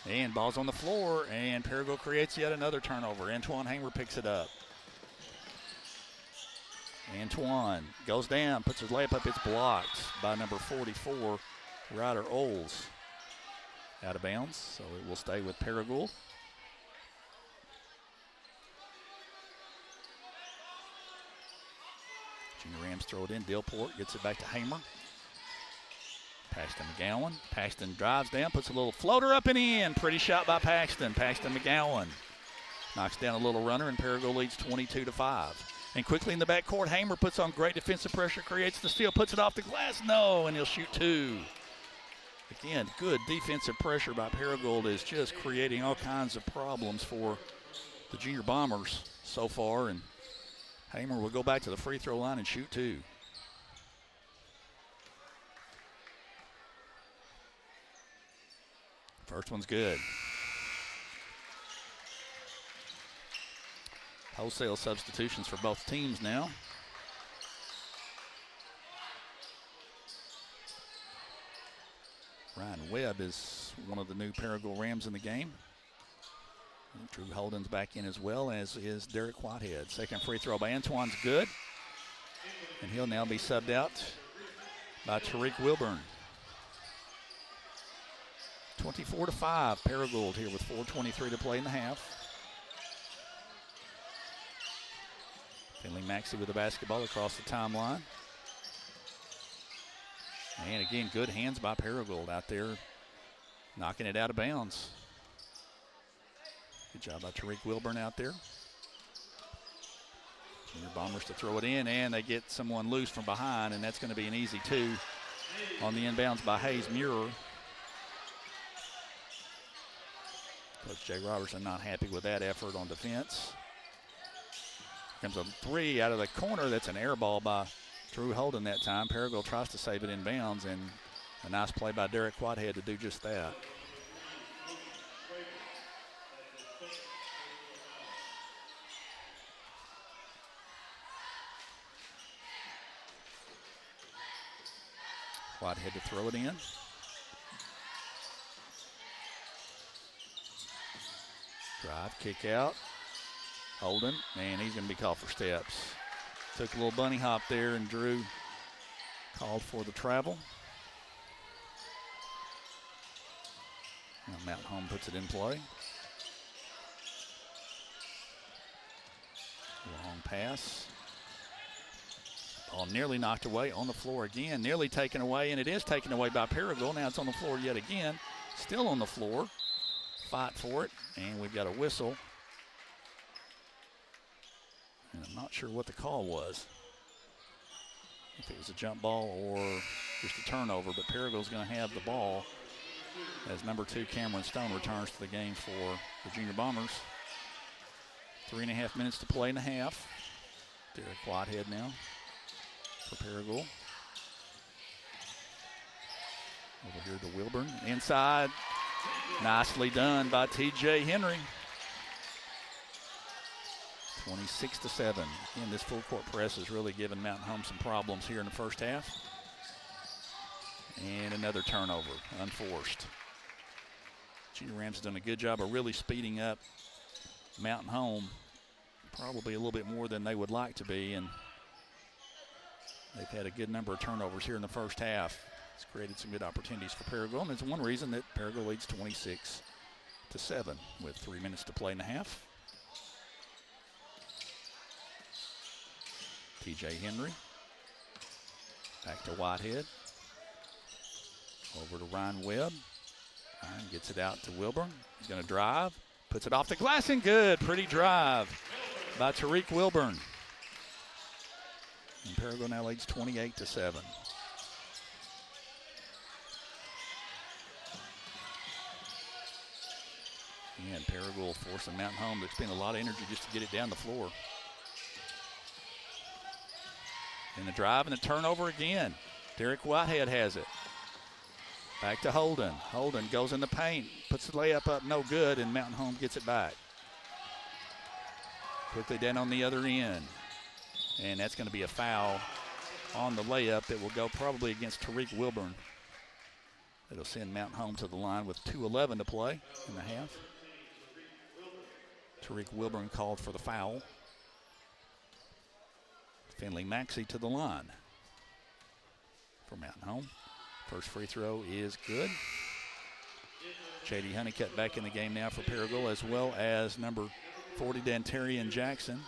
And ball's on the floor, and Paragould creates yet another turnover. Antoine Hamer picks it up. Antoine goes down, puts his layup up. It's blocked by number 44, Ryder Oles. Out of bounds, so it will stay with Paragould. Junior Rams throw it in. Dillport gets it back to Hamer. Paxton McGowan. Paxton drives down, puts a little floater up and in. Pretty shot by Paxton. Paxton McGowan knocks down a little runner, and Paragould leads 22-5. And quickly in the backcourt, Hamer puts on great defensive pressure, creates the steal, puts it off the glass. No, and he'll shoot two. Again, good defensive pressure by Paragould is just creating all kinds of problems for the Junior Bombers so far. And Hamer will go back to the free throw line and shoot two. First one's good. Wholesale substitutions for both teams now. Ryan Webb is one of the new Paragould Rams in the game. And Drew Holden's back in as well, as is Derek Whitehead. Second free throw by Antoine's good. And he'll now be subbed out by Tariq Wilburn. 24-5, Paragould here with 4:23 to play in the half. Finley Maxey with the basketball across the timeline. And again, good hands by Paragould out there, knocking it out of bounds. Good job by Tariq Wilburn out there. Junior Bombers to throw it in, and they get someone loose from behind, and that's going to be an easy two on the inbounds by Hayes Muir. Coach Jay Robertson not happy with that effort on defense. Comes a three out of the corner. That's an air ball by Drew Holden that time. Paragould tries to save it in bounds, and a nice play by Derek Whitehead to do just that. Whitehead to throw it in. Drive, kick out. Holden, and he's going to be called for steps. Took a little bunny hop there, and Drew called for the travel. Now Mountain Home puts it in play. Long pass. Ball nearly knocked away on the floor again. Nearly taken away, and it is taken away by Paragould. Now it's on the floor yet again. Still on the floor. Fight for it, and we've got a whistle. And I'm not sure what the call was. If it was a jump ball or just a turnover, but Paragould's going to have the ball as number 2 Cameron Stone returns to the game for the Junior Bombers. 3.5 minutes to play in the half. Derek Whitehead now for Paragould. Over here to Wilburn. Inside. Nicely done by T.J. Henry. 26-7. Again, this full court press has really given Mountain Home some problems here in the first half. And another turnover, unforced. Junior Rams have done a good job of really speeding up Mountain Home, probably a little bit more than they would like to be, and they've had a good number of turnovers here in the first half. It's created some good opportunities for Paragould, and it's one reason that Paragould leads 26-7 with 3 minutes to play in the half. T.J. Henry. Back to Whitehead. Over to Ryan Webb. Ryan gets it out to Wilburn. He's going to drive. Puts it off the glass and good. Pretty drive by Tariq Wilburn. And Paragould now leads 28-7. And Paragould forcing Mountain Home to expend a lot of energy just to get it down the floor. And the drive and the turnover again. Derek Whitehead has it. Back to Holden. Holden goes in the paint, puts the layup up, no good, and Mountain Home gets it back. Quickly down on the other end. And that's going to be a foul on the layup that will go probably against Tariq Wilburn. It'll send Mountain Home to the line with 2:11 to play in the half. Tariq Wilburn called for the foul. Finley Maxey to the line for Mountain Home. First free throw is good. J.D. Honeycutt back in the game now for Paragould, as well as number 40, Dantarian Jackson.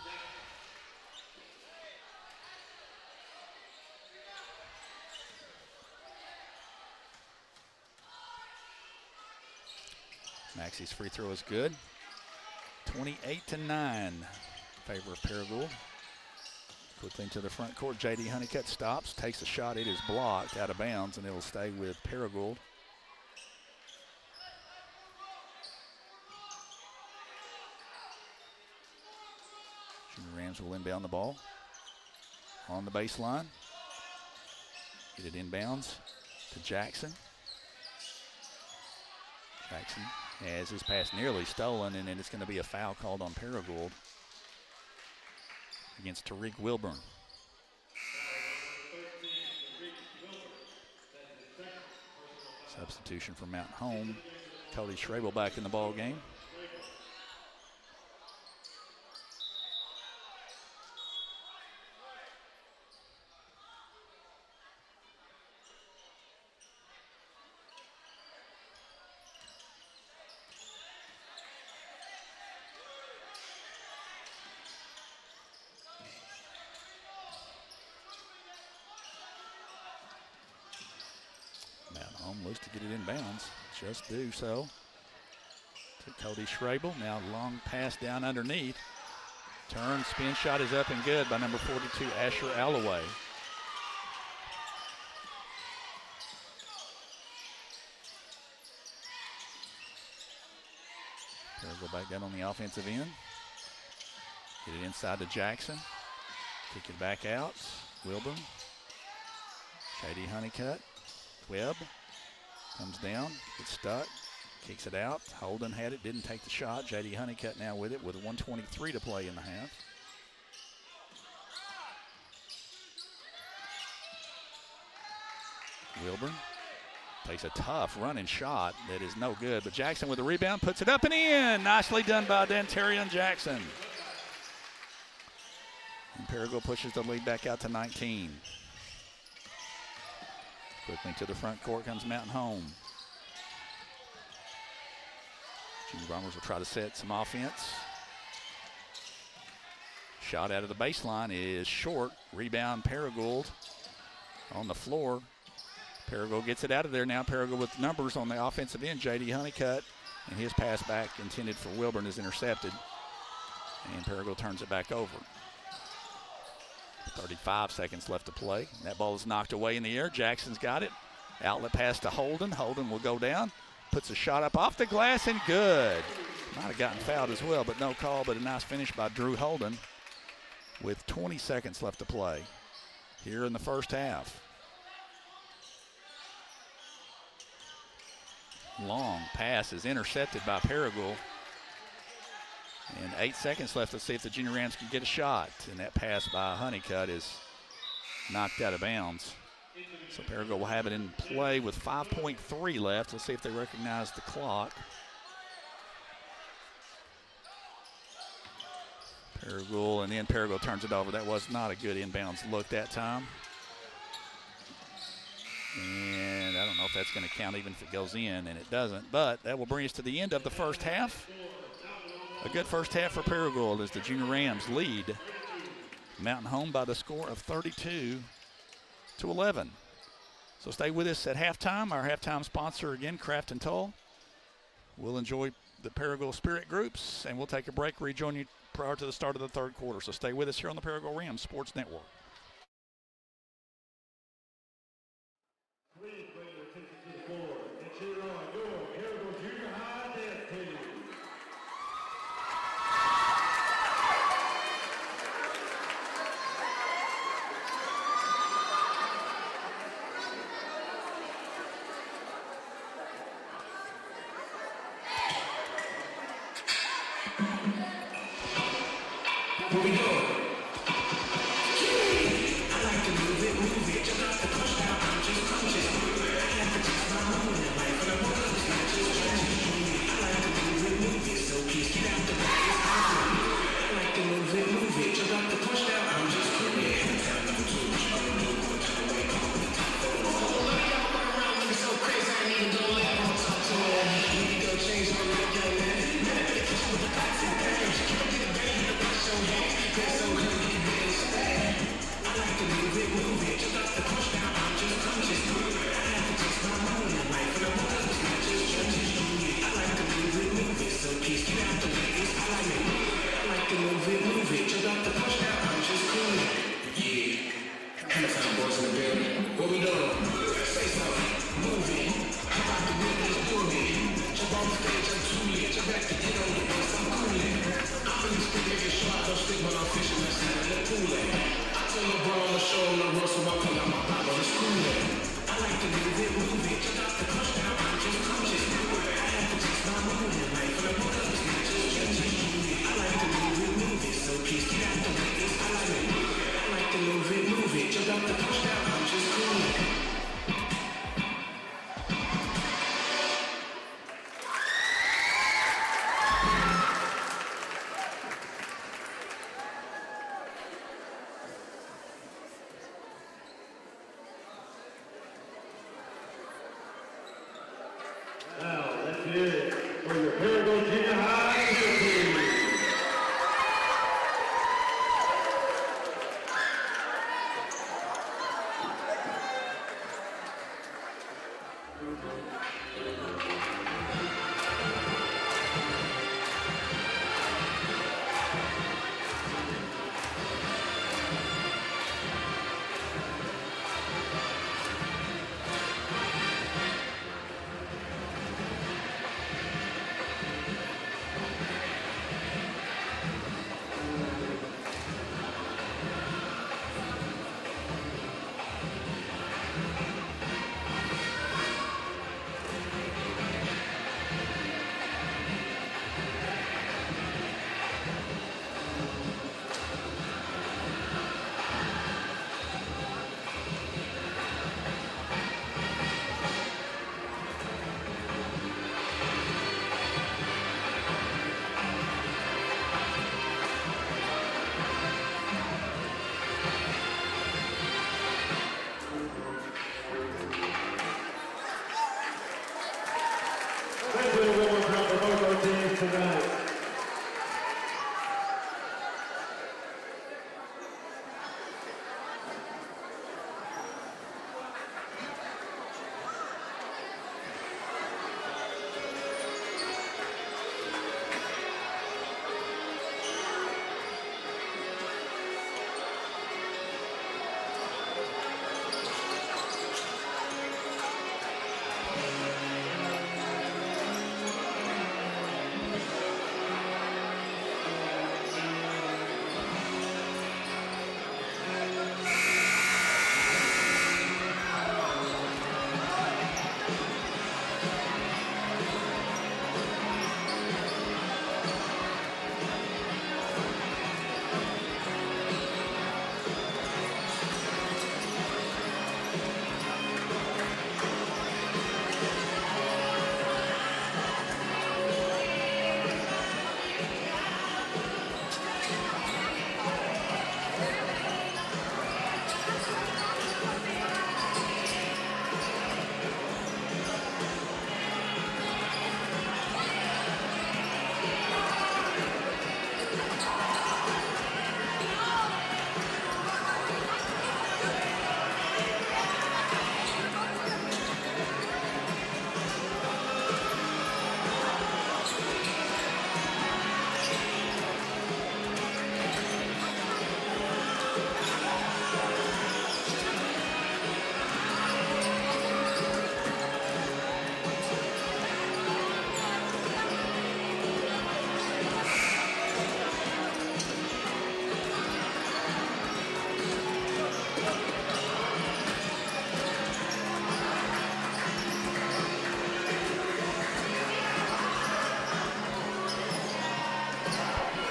Maxey's free throw is good. 28-9 in favor of Paragould. Quickly into the front court, J.D. Honeycutt stops, takes a shot. It is blocked out of bounds, and it'll stay with Paragould. Junior Rams will inbound the ball on the baseline. Get it inbounds to Jackson. Jackson has his pass nearly stolen, and then it's going to be a foul called on Paragould against Tariq Wilburn. Substitution for Mountain Home. Cody Schrabel back in the ball game. Looks to get it in bounds. Just do so. To Cody Schrabel. Now long pass down underneath. Turn, spin shot is up and good by number 42, Asher Alloway. Go back down on the offensive end. Get it inside to Jackson. Kick it back out. Wilburn. J.D. Honeycutt. Webb. Comes down, gets stuck, kicks it out. Holden had it, didn't take the shot. J.D. Honeycutt now with it with 1:23 to play in the half. Wilburn takes a tough running shot that is no good, but Jackson with the rebound puts it up and in. Nicely done by Dantarian Jackson. And Paragould pushes the lead back out to 19. Quickly to the front court comes Mountain Home. Brumers will try to set some offense. Shot out of the baseline is short. Rebound Paragould on the floor. Paragould gets it out of there now. Paragould with numbers on the offensive end. J.D. Honeycutt, and his pass back intended for Wilburn is intercepted. And Paragould turns it back over. 35 seconds left to play. That ball is knocked away in the air. Jackson's got it. Outlet pass to Holden. Holden will go down. Puts a shot up off the glass and good. Might have gotten fouled as well, but no call, but a nice finish by Drew Holden with 20 seconds left to play here in the first half. Long pass is intercepted by Paragould. And 8 seconds left. Let's see if the Junior Rams can get a shot. And that pass by Honeycutt is knocked out of bounds. So Paragould will have it in play with 5.3 left. Let's see if they recognize the clock. Paragould, and then Paragould turns it over. That was not a good inbounds look that time. And I don't know if that's going to count even if it goes in, and it doesn't. But that will bring us to the end of the first half. A good first half for Paragould as the Junior Rams lead Mountain Home by the score of 32-11. So stay with us at halftime. Our halftime sponsor again, Craft and Toll. We'll enjoy the Paragould Spirit Groups, and we'll take a break, rejoin you prior to the start of the third quarter. So stay with us here on the Paragould Rams Sports Network. Please bring your attention to the floor and cheer on your Paragould Junior High dance team. Here we go. I like to move it, just like the push down, I'm just conscious. I like to taste my movement, right? But I'm not just I like to move it, so please get out the back. I like to move it, just like the push down, I'm just curious. So crazy, I need to go let them talk to me. Need to go change my look, young man. With the facts and page, can't get a baby to wash your hands. They're so good, get ready, stay. I like to move it, just like the push down, I'm just conscious. I like to taste my movement, right? For the one that's not just judges. I like to move it, so please get out the way. I like to move it, just like the push down, I'm just cool. Yeah, Hammertown boys in the building. What we doing? Say something, move it. How about the real niggas doing it? Jump on the stage, I'm too lit. Jump back to get on the bus, I'm coolin'. I'm in the stick, making sure I don't stick when I'm fishing. That's not in the pool. I tell LeBron on the show on the road, so I pull out my Bible, it's cool. I like to move it. Just off the touchdown, I'm just conscious. I like to taste my movement, right? For the one that's not just judges. I like to move it, so please get out the way. I like to move it. Just off the touchdown, I'm just cool. Now, let's hear it for your Paragould Junior High team. Let's do it one more time for both our teams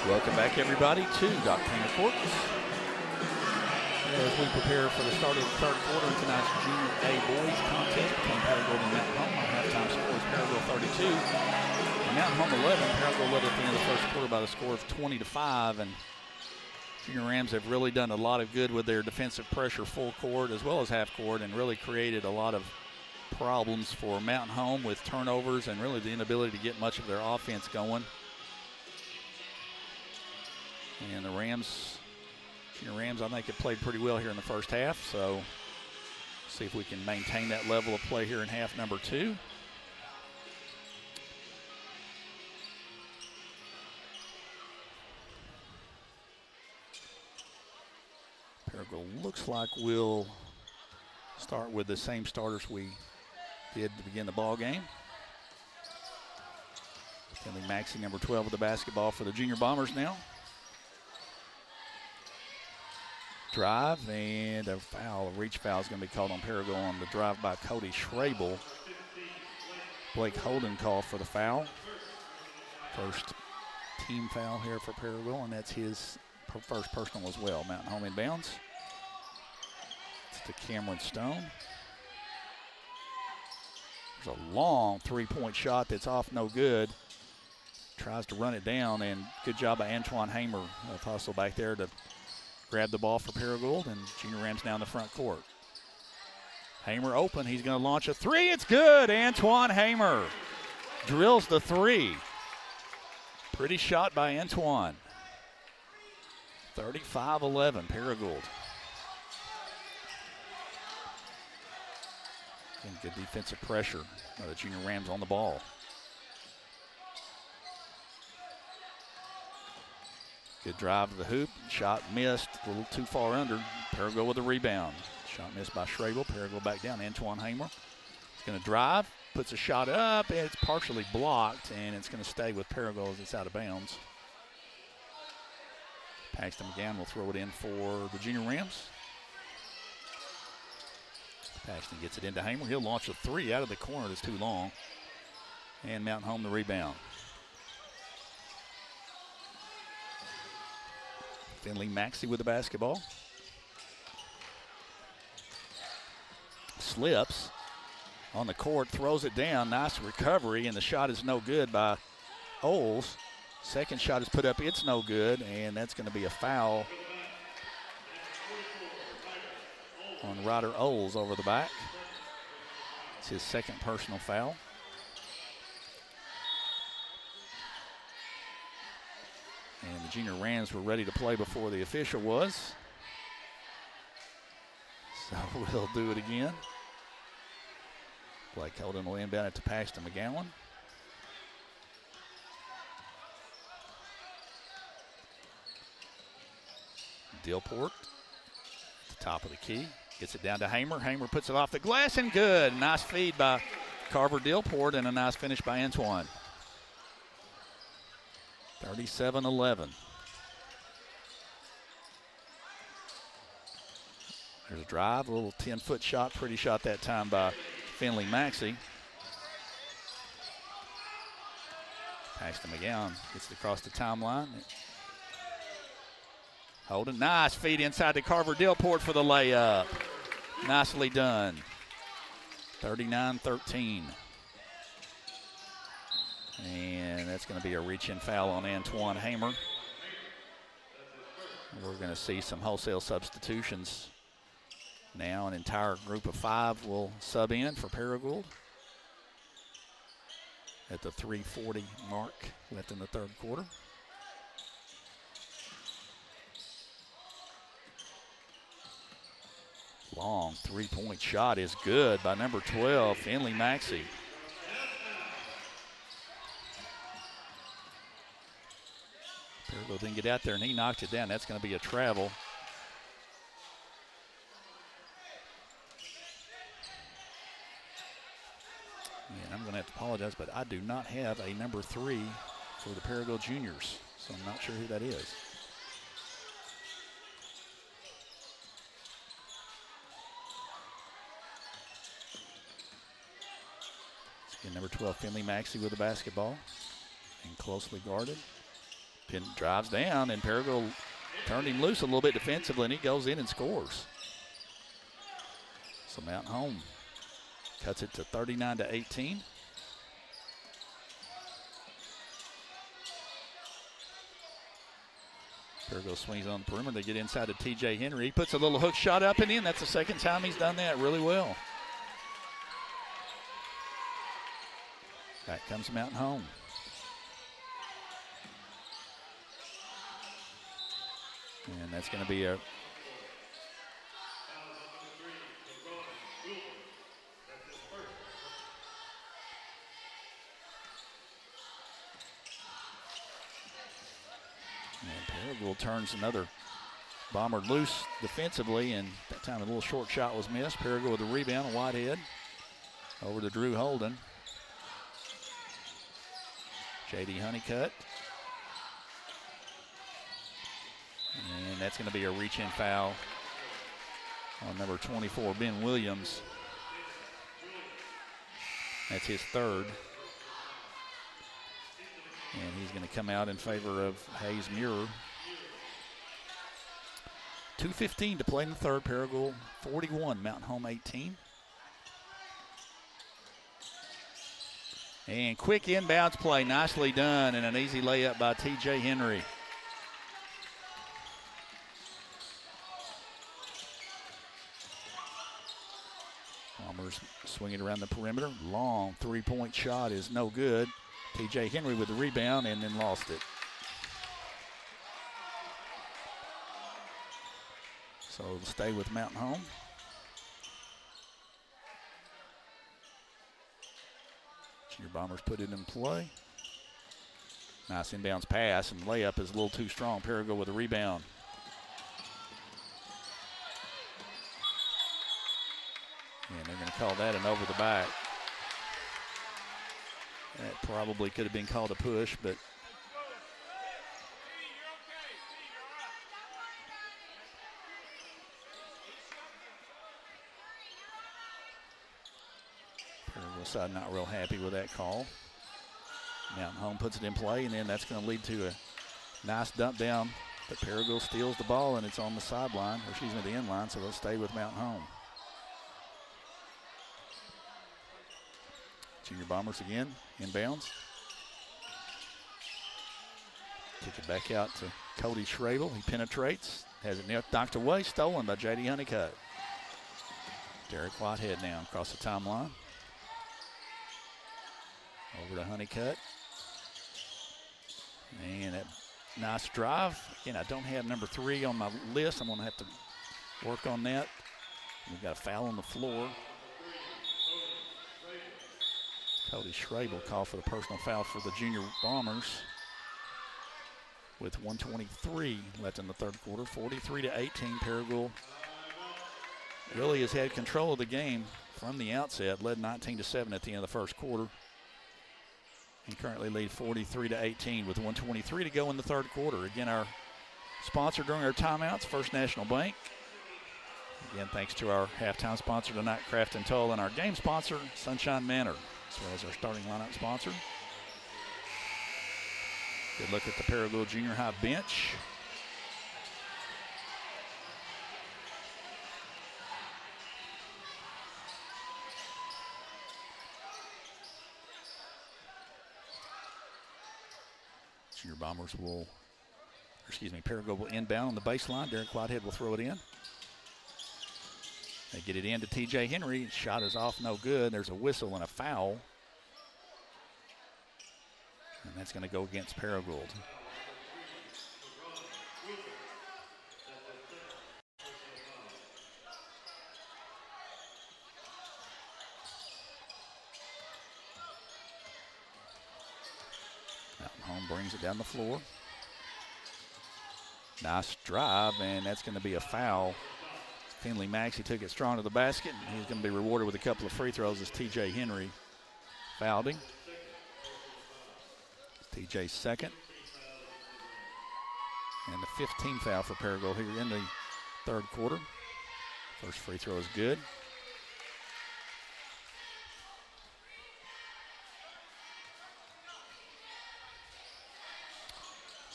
Welcome back, everybody, to Doc Paynter Court. As we prepare for the start of the third quarter in tonight's Junior A boys contest between Paragould and Mountain Home. Our halftime score is Paragould 32, and Mountain Home 11. Paragould led at the end of the first quarter by the score of 20-5, and Junior Rams have really done a lot of good with their defensive pressure full court as well as half court, and really created a lot of problems for Mountain Home with turnovers and really the inability to get much of their offense going. And the Junior Rams, I think, have played pretty well here in the first half, so see if we can maintain that level of play here in half number 2. Paragould looks like we'll start with the same starters we did to begin the ball game. Finley Maxey, number 12 with the basketball for the Junior Bombers now. Drive, and a foul, a reach foul is going to be called on Paragould on the drive by Cody Schrabel. Blake Holden called for the foul. First team foul here for Paragould, and that's his first personal as well. Mountain Home inbounds. It's to Cameron Stone. There's a long three-point shot that's off, no good. Tries to run it down, and good job by Antoine Hamer of hustle back there to grab the ball for Paragould, and Junior Rams now in the front court. Hamer open, he's going to launch a three, it's good! Antoine Hamer drills the three. Pretty shot by Antoine. 35-11, Paragould. And good defensive pressure by the Junior Rams on the ball. Good drive to the hoop. Shot missed, a little too far under. Paragould with a rebound. Shot missed by Schrabel. Paragould back down. Antoine Hamer. He's going to drive, puts a shot up, and it's partially blocked, and it's going to stay with Paragould as it's out of bounds. Paxton McGowan will throw it in for the Junior Rams. Paxton gets it into Hamer. He'll launch a three out of the corner that's too long. And Mountain Home the rebound. Finley Maxey with the basketball. Slips on the court, throws it down. Nice recovery, and the shot is no good by Oles. Second shot is put up, it's no good, and that's going to be a foul on Ryder Oles over the back. It's his second personal foul. And the Junior Rams were ready to play before the official was. So we'll do it again. Blake Holden will inbound it to Paxton McGowan. Dilport at the top of the key. Gets it down to Hamer. Hamer puts it off the glass and good. Nice feed by Carver Dilport and a nice finish by Antoine. 37-11. There's a drive, a little 10-foot shot, pretty shot that time by Finley Maxey. Paxton McGowan gets it across the timeline. Holden, nice feed inside to Carver Dilport for the layup. Nicely done. 39-13. And that's going to be a reach-in foul on Antoine Hamer. We're going to see some wholesale substitutions now. An entire group of 5 will sub in for Paragould at the 3:40 mark left in the third quarter. Long three-point shot is good by number 12, Finley Maxey. Paragould didn't get out there, and he knocked it down. That's going to be a travel. And I'm going to have to apologize, but I do not have a number 3 for the Paragould Juniors, so I'm not sure who that is. Again, number 12, Finley Maxey with the basketball, and closely guarded. drives down, and Paragould turned him loose a little bit defensively, and he goes in and scores. So Mountain Home cuts it to 39-18. Paragould swings on the perimeter. They get inside to T.J. Henry. He puts a little hook shot up and in. That's the second time he's done that really well. Back comes Mountain Home. And that's going to be a Paragould turns another bomber loose defensively, and that time a little short shot was missed. Paragould with a rebound, a Whitehead over to Drew Holden. J.D. Honeycutt. And that's going to be a reach-in foul on number 24, Ben Williams. That's his third. And he's going to come out in favor of Hayes Muir. 2:15 to play in the third. Paragould 41, Mountain Home 18. And quick inbounds play, nicely done, and an easy layup by T.J. Henry. Bombers swinging around the perimeter. Long three-point shot is no good. T.J. Henry with the rebound and then lost it. So it'll stay with Mountain Home. Junior Bombers put it in play. Nice inbounds pass, and layup is a little too strong. Paragould with a rebound. And they're going to call that an over the back. That probably could have been called a push, but Paragould side not real happy with that call. Mountain Home puts it in play, and then that's going to lead to a nice dump down. But Paragould steals the ball, and it's on the sideline, or excuse me, the end line, so they'll stay with Mountain Home. Junior Bombers again, inbounds. Kick it back out to Cody Schrabel. He penetrates, has it knocked away, stolen by J.D. Honeycutt. Derek Whitehead now across the timeline. Over to Honeycutt. And that nice drive. Again, I don't have number 3 on my list. I'm going to have to work on that. We've got a foul on the floor. Cody Schrabel called for the personal foul for the Junior Bombers with 1:23 left in the third quarter. 43-18. Paragould really has had control of the game from the outset. Led 19-7 at the end of the first quarter. And currently lead 43-18 with 1:23 to go in the third quarter. Again, our sponsor during our timeouts, First National Bank. Again, thanks to our halftime sponsor tonight, Craft and Toll, and our game sponsor, Sunshine Manor, as well as our starting lineup sponsor. Good look at the Paragould Junior High bench. Junior Bombers will, Paragould will inbound on the baseline. Derek Whitehead will throw it in. They get it in to T.J. Henry. Shot is off, no good. There's a whistle and a foul. And that's going to go against Paragould. Mountain Home brings it down the floor. Nice drive, and that's going to be a foul. Finley Maxey took it strong to the basket, and he's going to be rewarded with a couple of free throws as T.J. Henry fouled him. T.J.'s second. And the 15th foul for Paragould here in the third quarter. First free throw is good.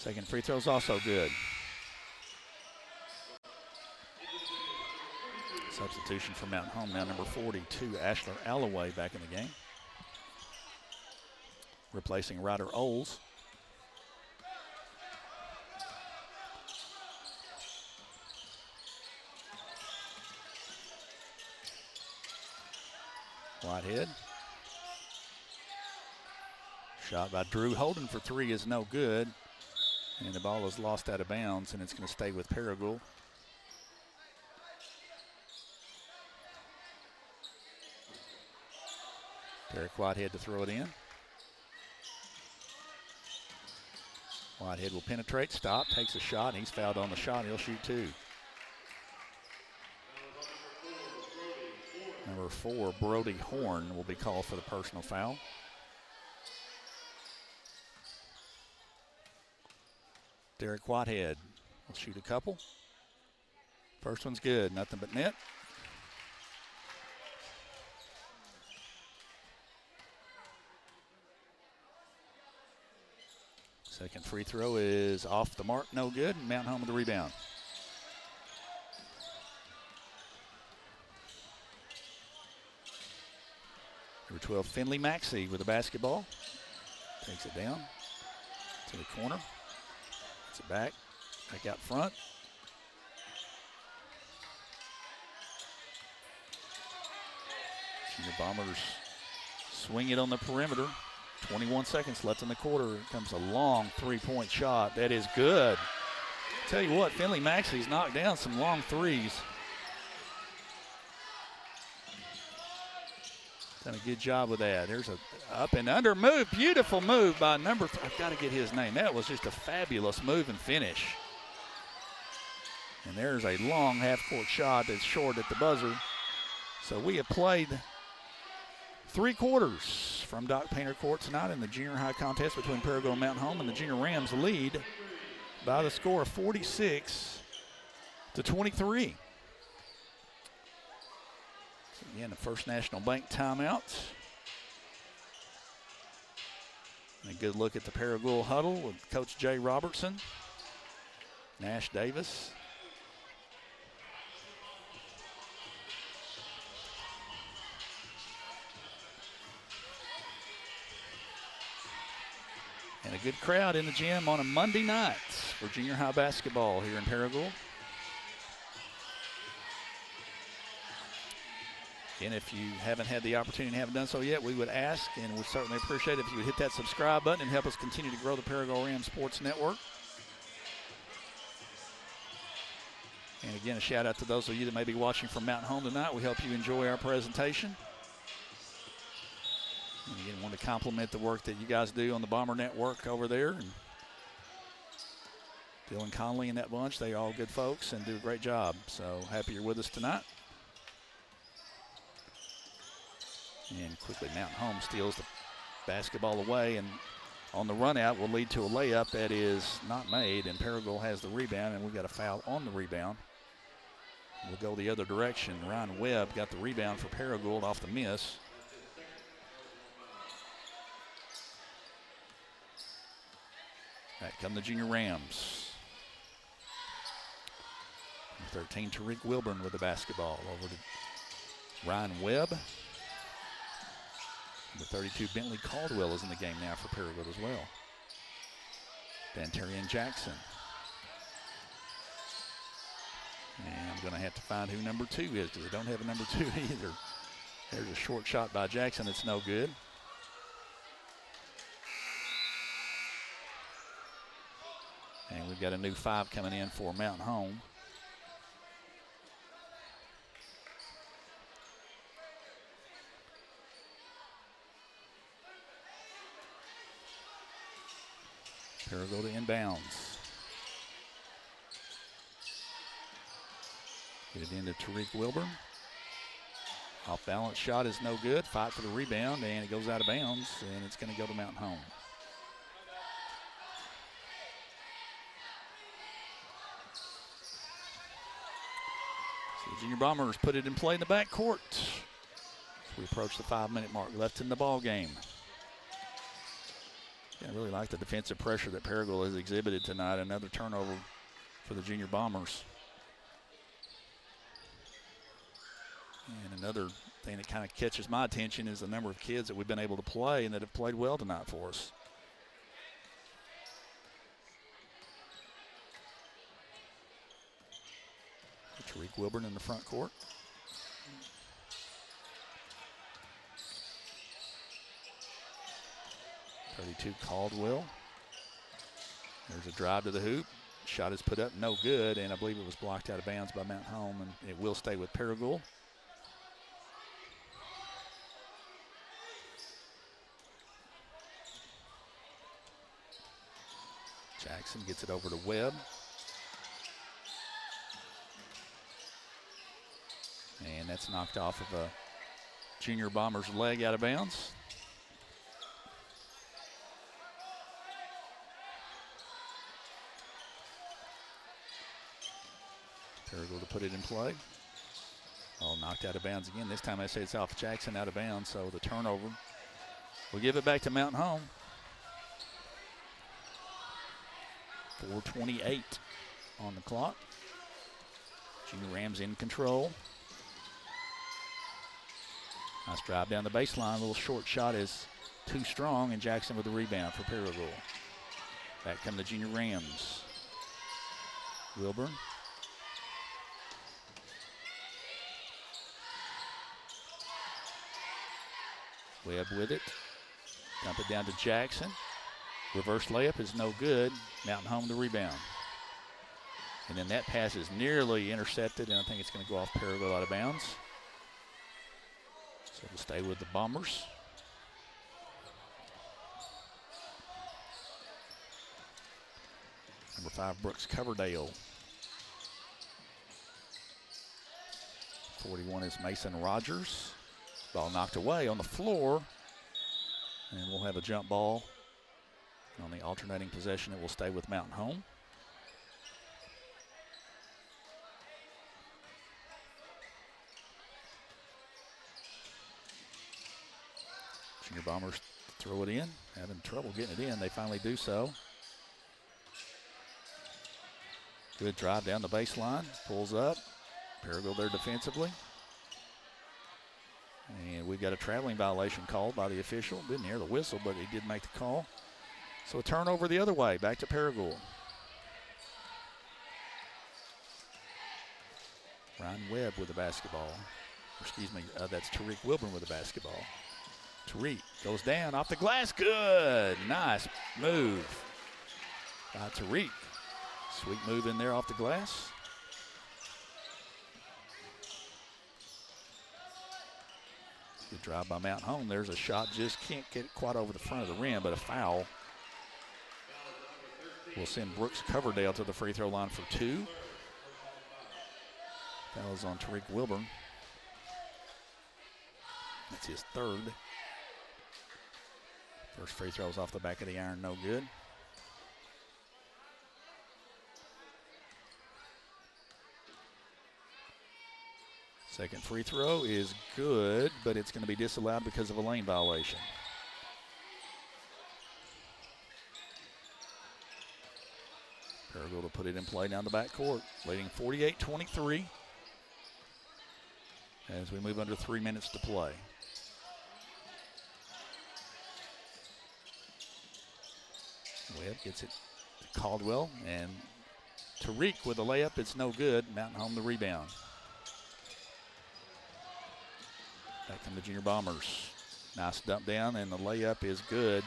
Second free throw is also good. Substitution for Mountain Home now, number 42, Ashler Alloway back in the game. Replacing Ryder Oles. Whitehead. Shot by Drew Holden for three is no good. And the ball is lost out of bounds, and it's going to stay with Paragould. Derek Whitehead to throw it in. Whitehead will penetrate, stop, takes a shot, and he's fouled on the shot. He'll shoot two. Number 4, Brody Horn, will be called for the personal foul. Derek Whitehead will shoot a couple. First one's good, nothing but net. Second free throw is off the mark, no good. Mountain Home with the rebound. Number 12, Finley Maxey with the basketball. Takes it down to the corner. Gets it back out front. Junior Bombers swing it on the perimeter. 21 seconds left in the quarter. Here comes a long three-point shot. That is good. Tell you what, Finley Maxey's knocked down some long threes. Done a good job with that. There's a up and under move. Beautiful move by number 3. I've got to get his name. That was just a fabulous move and finish. And there's a long half-court shot that's short at the buzzer. So we have played 3 quarters from Doc Paynter Court tonight in the junior high contest between Paragould and Mountain Home, and the Junior Rams lead by the score of 46-23. Again, the First National Bank timeout. And a good look at the Paragould huddle with Coach Jay Robertson, Nash Davis. And a good crowd in the gym on a Monday night for junior high basketball here in Paragould. And if you haven't had the opportunity and haven't done so yet, we would ask and would certainly appreciate it if you would hit that subscribe button and help us continue to grow the Paragould Rams Sports Network. And again, a shout out to those of you that may be watching from Mountain Home tonight. We hope you enjoy our presentation. And again, want to compliment the work that you guys do on the Bomber Network over there. And Dylan Conley and that bunch, they're all good folks and do a great job. So happy you're with us tonight. And quickly, Mountain Home steals the basketball away, and on the run out will lead to a layup that is not made, and Paragould has the rebound, and we've got a foul on the rebound. We'll go the other direction. Ryan Webb got the rebound for Paragould off the miss. Back come the Junior Rams. Number 13, Tariq Wilburn with the basketball. Over to Ryan Webb. The 32, Bentley Caldwell, is in the game now for Paragould as well. Dantarian Jackson. And I'm going to have to find who number 2 is because they don't have a number 2 either. There's a short shot by Jackson that's no good. And we've got a new 5 coming in for Mountain Home. Paragould to inbounds. Get it into Tariq Wilburn. Off balance shot is no good. Fight for the rebound, and it goes out of bounds, and it's going to go to Mountain Home. So the Junior Bombers put it in play in the backcourt. We approach the 5-minute mark left in the ball game. I really like the defensive pressure that Paragould has exhibited tonight. Another turnover for the Junior Bombers. And another thing that kind of catches my attention is the number of kids that we've been able to play and that have played well tonight for us. Tariq Wilburn in the front court. .32 Caldwell. There's a drive to the hoop. Shot is put up, no good, and I believe it was blocked out of bounds by Mount Home, and it will stay with Paragould. Jackson gets it over to Webb. And that's knocked off of a Junior Bomber's leg out of bounds. Paragould to put it in play. Oh, knocked out of bounds again. This time I say it's off Jackson out of bounds, so the turnover. We'll give it back to Mountain Home. 4:28 on the clock. Junior Rams in control. Nice drive down the baseline. A little short shot is too strong, and Jackson with the rebound for Paragould. Back come the Junior Rams. Wilburn. Webb with it. Dump it down to Jackson. Reverse layup is no good. Mountain Home the rebound. And then that pass is nearly intercepted, and I think it's going to go off Paragould out of bounds. So we'll stay with the Bombers. Number 5, Brooks Coverdale. 41 is Mason Rogers. Ball knocked away on the floor. And we'll have a jump ball. On the alternating possession, it will stay with Mountain Home. Junior Bombers throw it in. Having trouble getting it in. They finally do so. Good drive down the baseline. Pulls up. Paragould there defensively. And we've got a traveling violation called by the official. Didn't hear the whistle, but he did make the call. So a turnover the other way, back to Paragould. Ryan Webb with the basketball. Excuse me, that's Tariq Wilburn with the basketball. Tariq goes down off the glass. Good. Nice move by Tariq. Sweet move in there off the glass. Good drive by Mountain Home. There's a shot, just can't get it quite over the front of the rim, but a foul. We'll send Brooks Coverdale to the free throw line for 2. Foul is on Tariq Wilburn. That's his 3rd. First free throw is off the back of the iron, no good. Second free throw is good, but it's going to be disallowed because of a lane violation. Paragould will put it in play down the backcourt, leading 48-23 as we move under 3 minutes to play. Webb gets it to Caldwell, and Tariq with a layup. It's no good. Mountain Home the rebound. Back come the Junior Bombers. Nice dump down, and the layup is good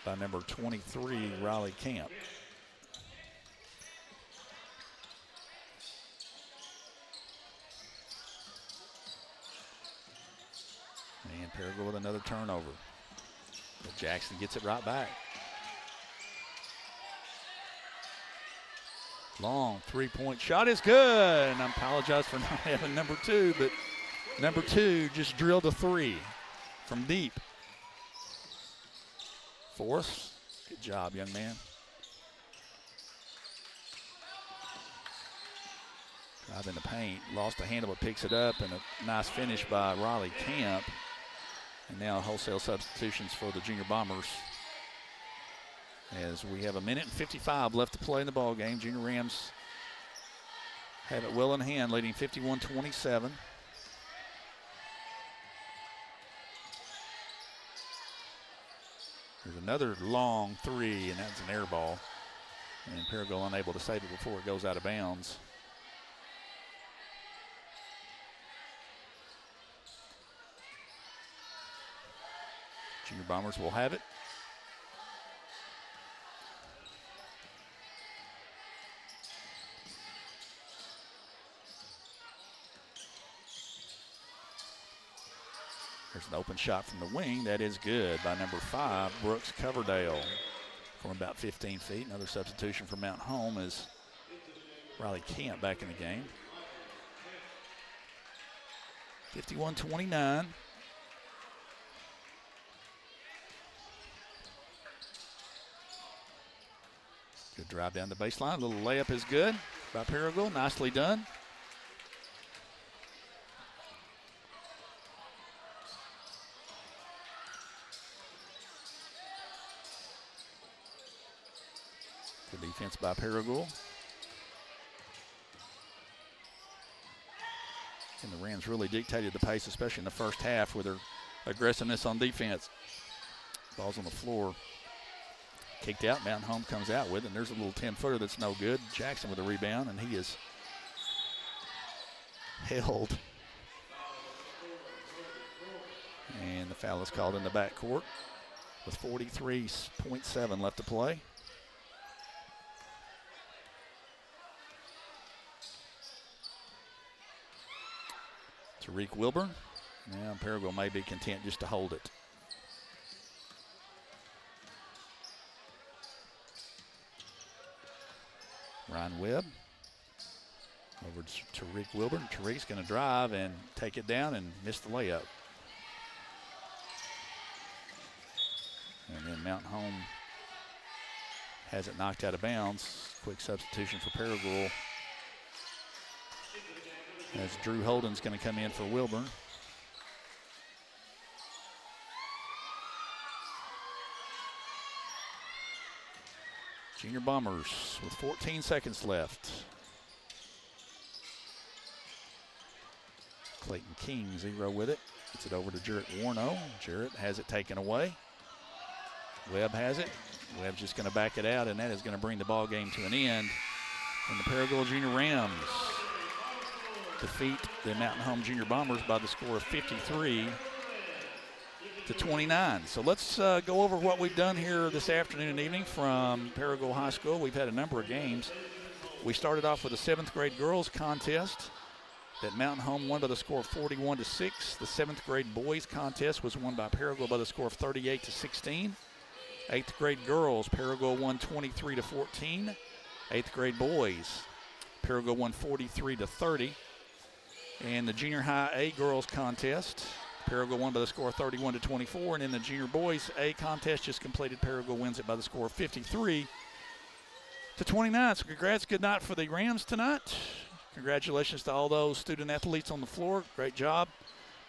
by number 23, Riley Camp. And Paragould with another turnover. But Jackson gets it right back. Long three-point shot is good. And I apologize for not having number 2, but number 2 just drilled a 3 from deep. Force, good job, young man. Drive in the paint, lost the handle but picks it up, and a nice finish by Riley Camp. And now wholesale substitutions for the Junior Bombers. As we have 1:55 left to play in the ball game. Junior Rams have it well in hand, leading 51-27. There's another long three, and that's an air ball. And Paragould unable to save it before it goes out of bounds. Junior Bombers will have it. There's an open shot from the wing. That is good by number 5, Brooks Coverdale, from about 15 feet. Another substitution for Mount Home is Riley Camp back in the game. 51-29. Good drive down the baseline. A little layup is good by Paragould. Nicely done. Good defense by Paragould. And the Rams really dictated the pace, especially in the first half with their aggressiveness on defense. Ball's on the floor. Kicked out, Mountain Home comes out with it, and there's a little 10-footer that's no good. Jackson with a rebound, and he is held. And the foul is called in the backcourt with 43.7 left to play. Tariq Wilburn. Now Paragould may be content just to hold it. Ryan Webb over to Tariq Wilburn. Tariq's going to drive and take it down and miss the layup. And then Mountain Home has it knocked out of bounds. Quick substitution for Paragould, as Drew Holden's going to come in for Wilburn. Junior Bombers with 14 seconds left. Clayton King, 0 with it. Gets it over to Jarrett Warno. Jarrett has it taken away. Webb has it. Webb's just going to back it out, and that is going to bring the ball game to an end. And the Paragould Junior Rams defeat the Mountain Home Junior Bombers by the score of 53-29. So let's go over what we've done here this afternoon and evening from Paragould High School. We've had a number of games. We started off with a 7th grade girls contest that Mountain Home won by the score of 41-6. The 7th grade boys contest was won by Paragould by the score of 38-16. 8th grade girls, Paragould won 23-14. 8th grade boys, Paragould won 43-30. And the junior high A girls contest, Paragould won by the score of 31-24. And in the junior boys A contest just completed, Paragould wins it by the score of 53-29. So congrats, good night for the Rams tonight. Congratulations to all those student athletes on the floor. Great job.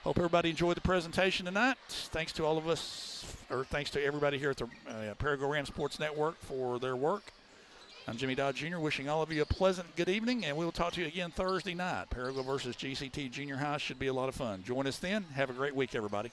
Hope everybody enjoyed the presentation tonight. Thanks to all of us, or thanks to everybody here at the Paragould Rams Sports Network for their work. I'm Jimmy Dodd Jr. wishing all of you a pleasant good evening, and we will talk to you again Thursday night. Paragould versus GCT Junior High should be a lot of fun. Join us then. Have a great week, everybody.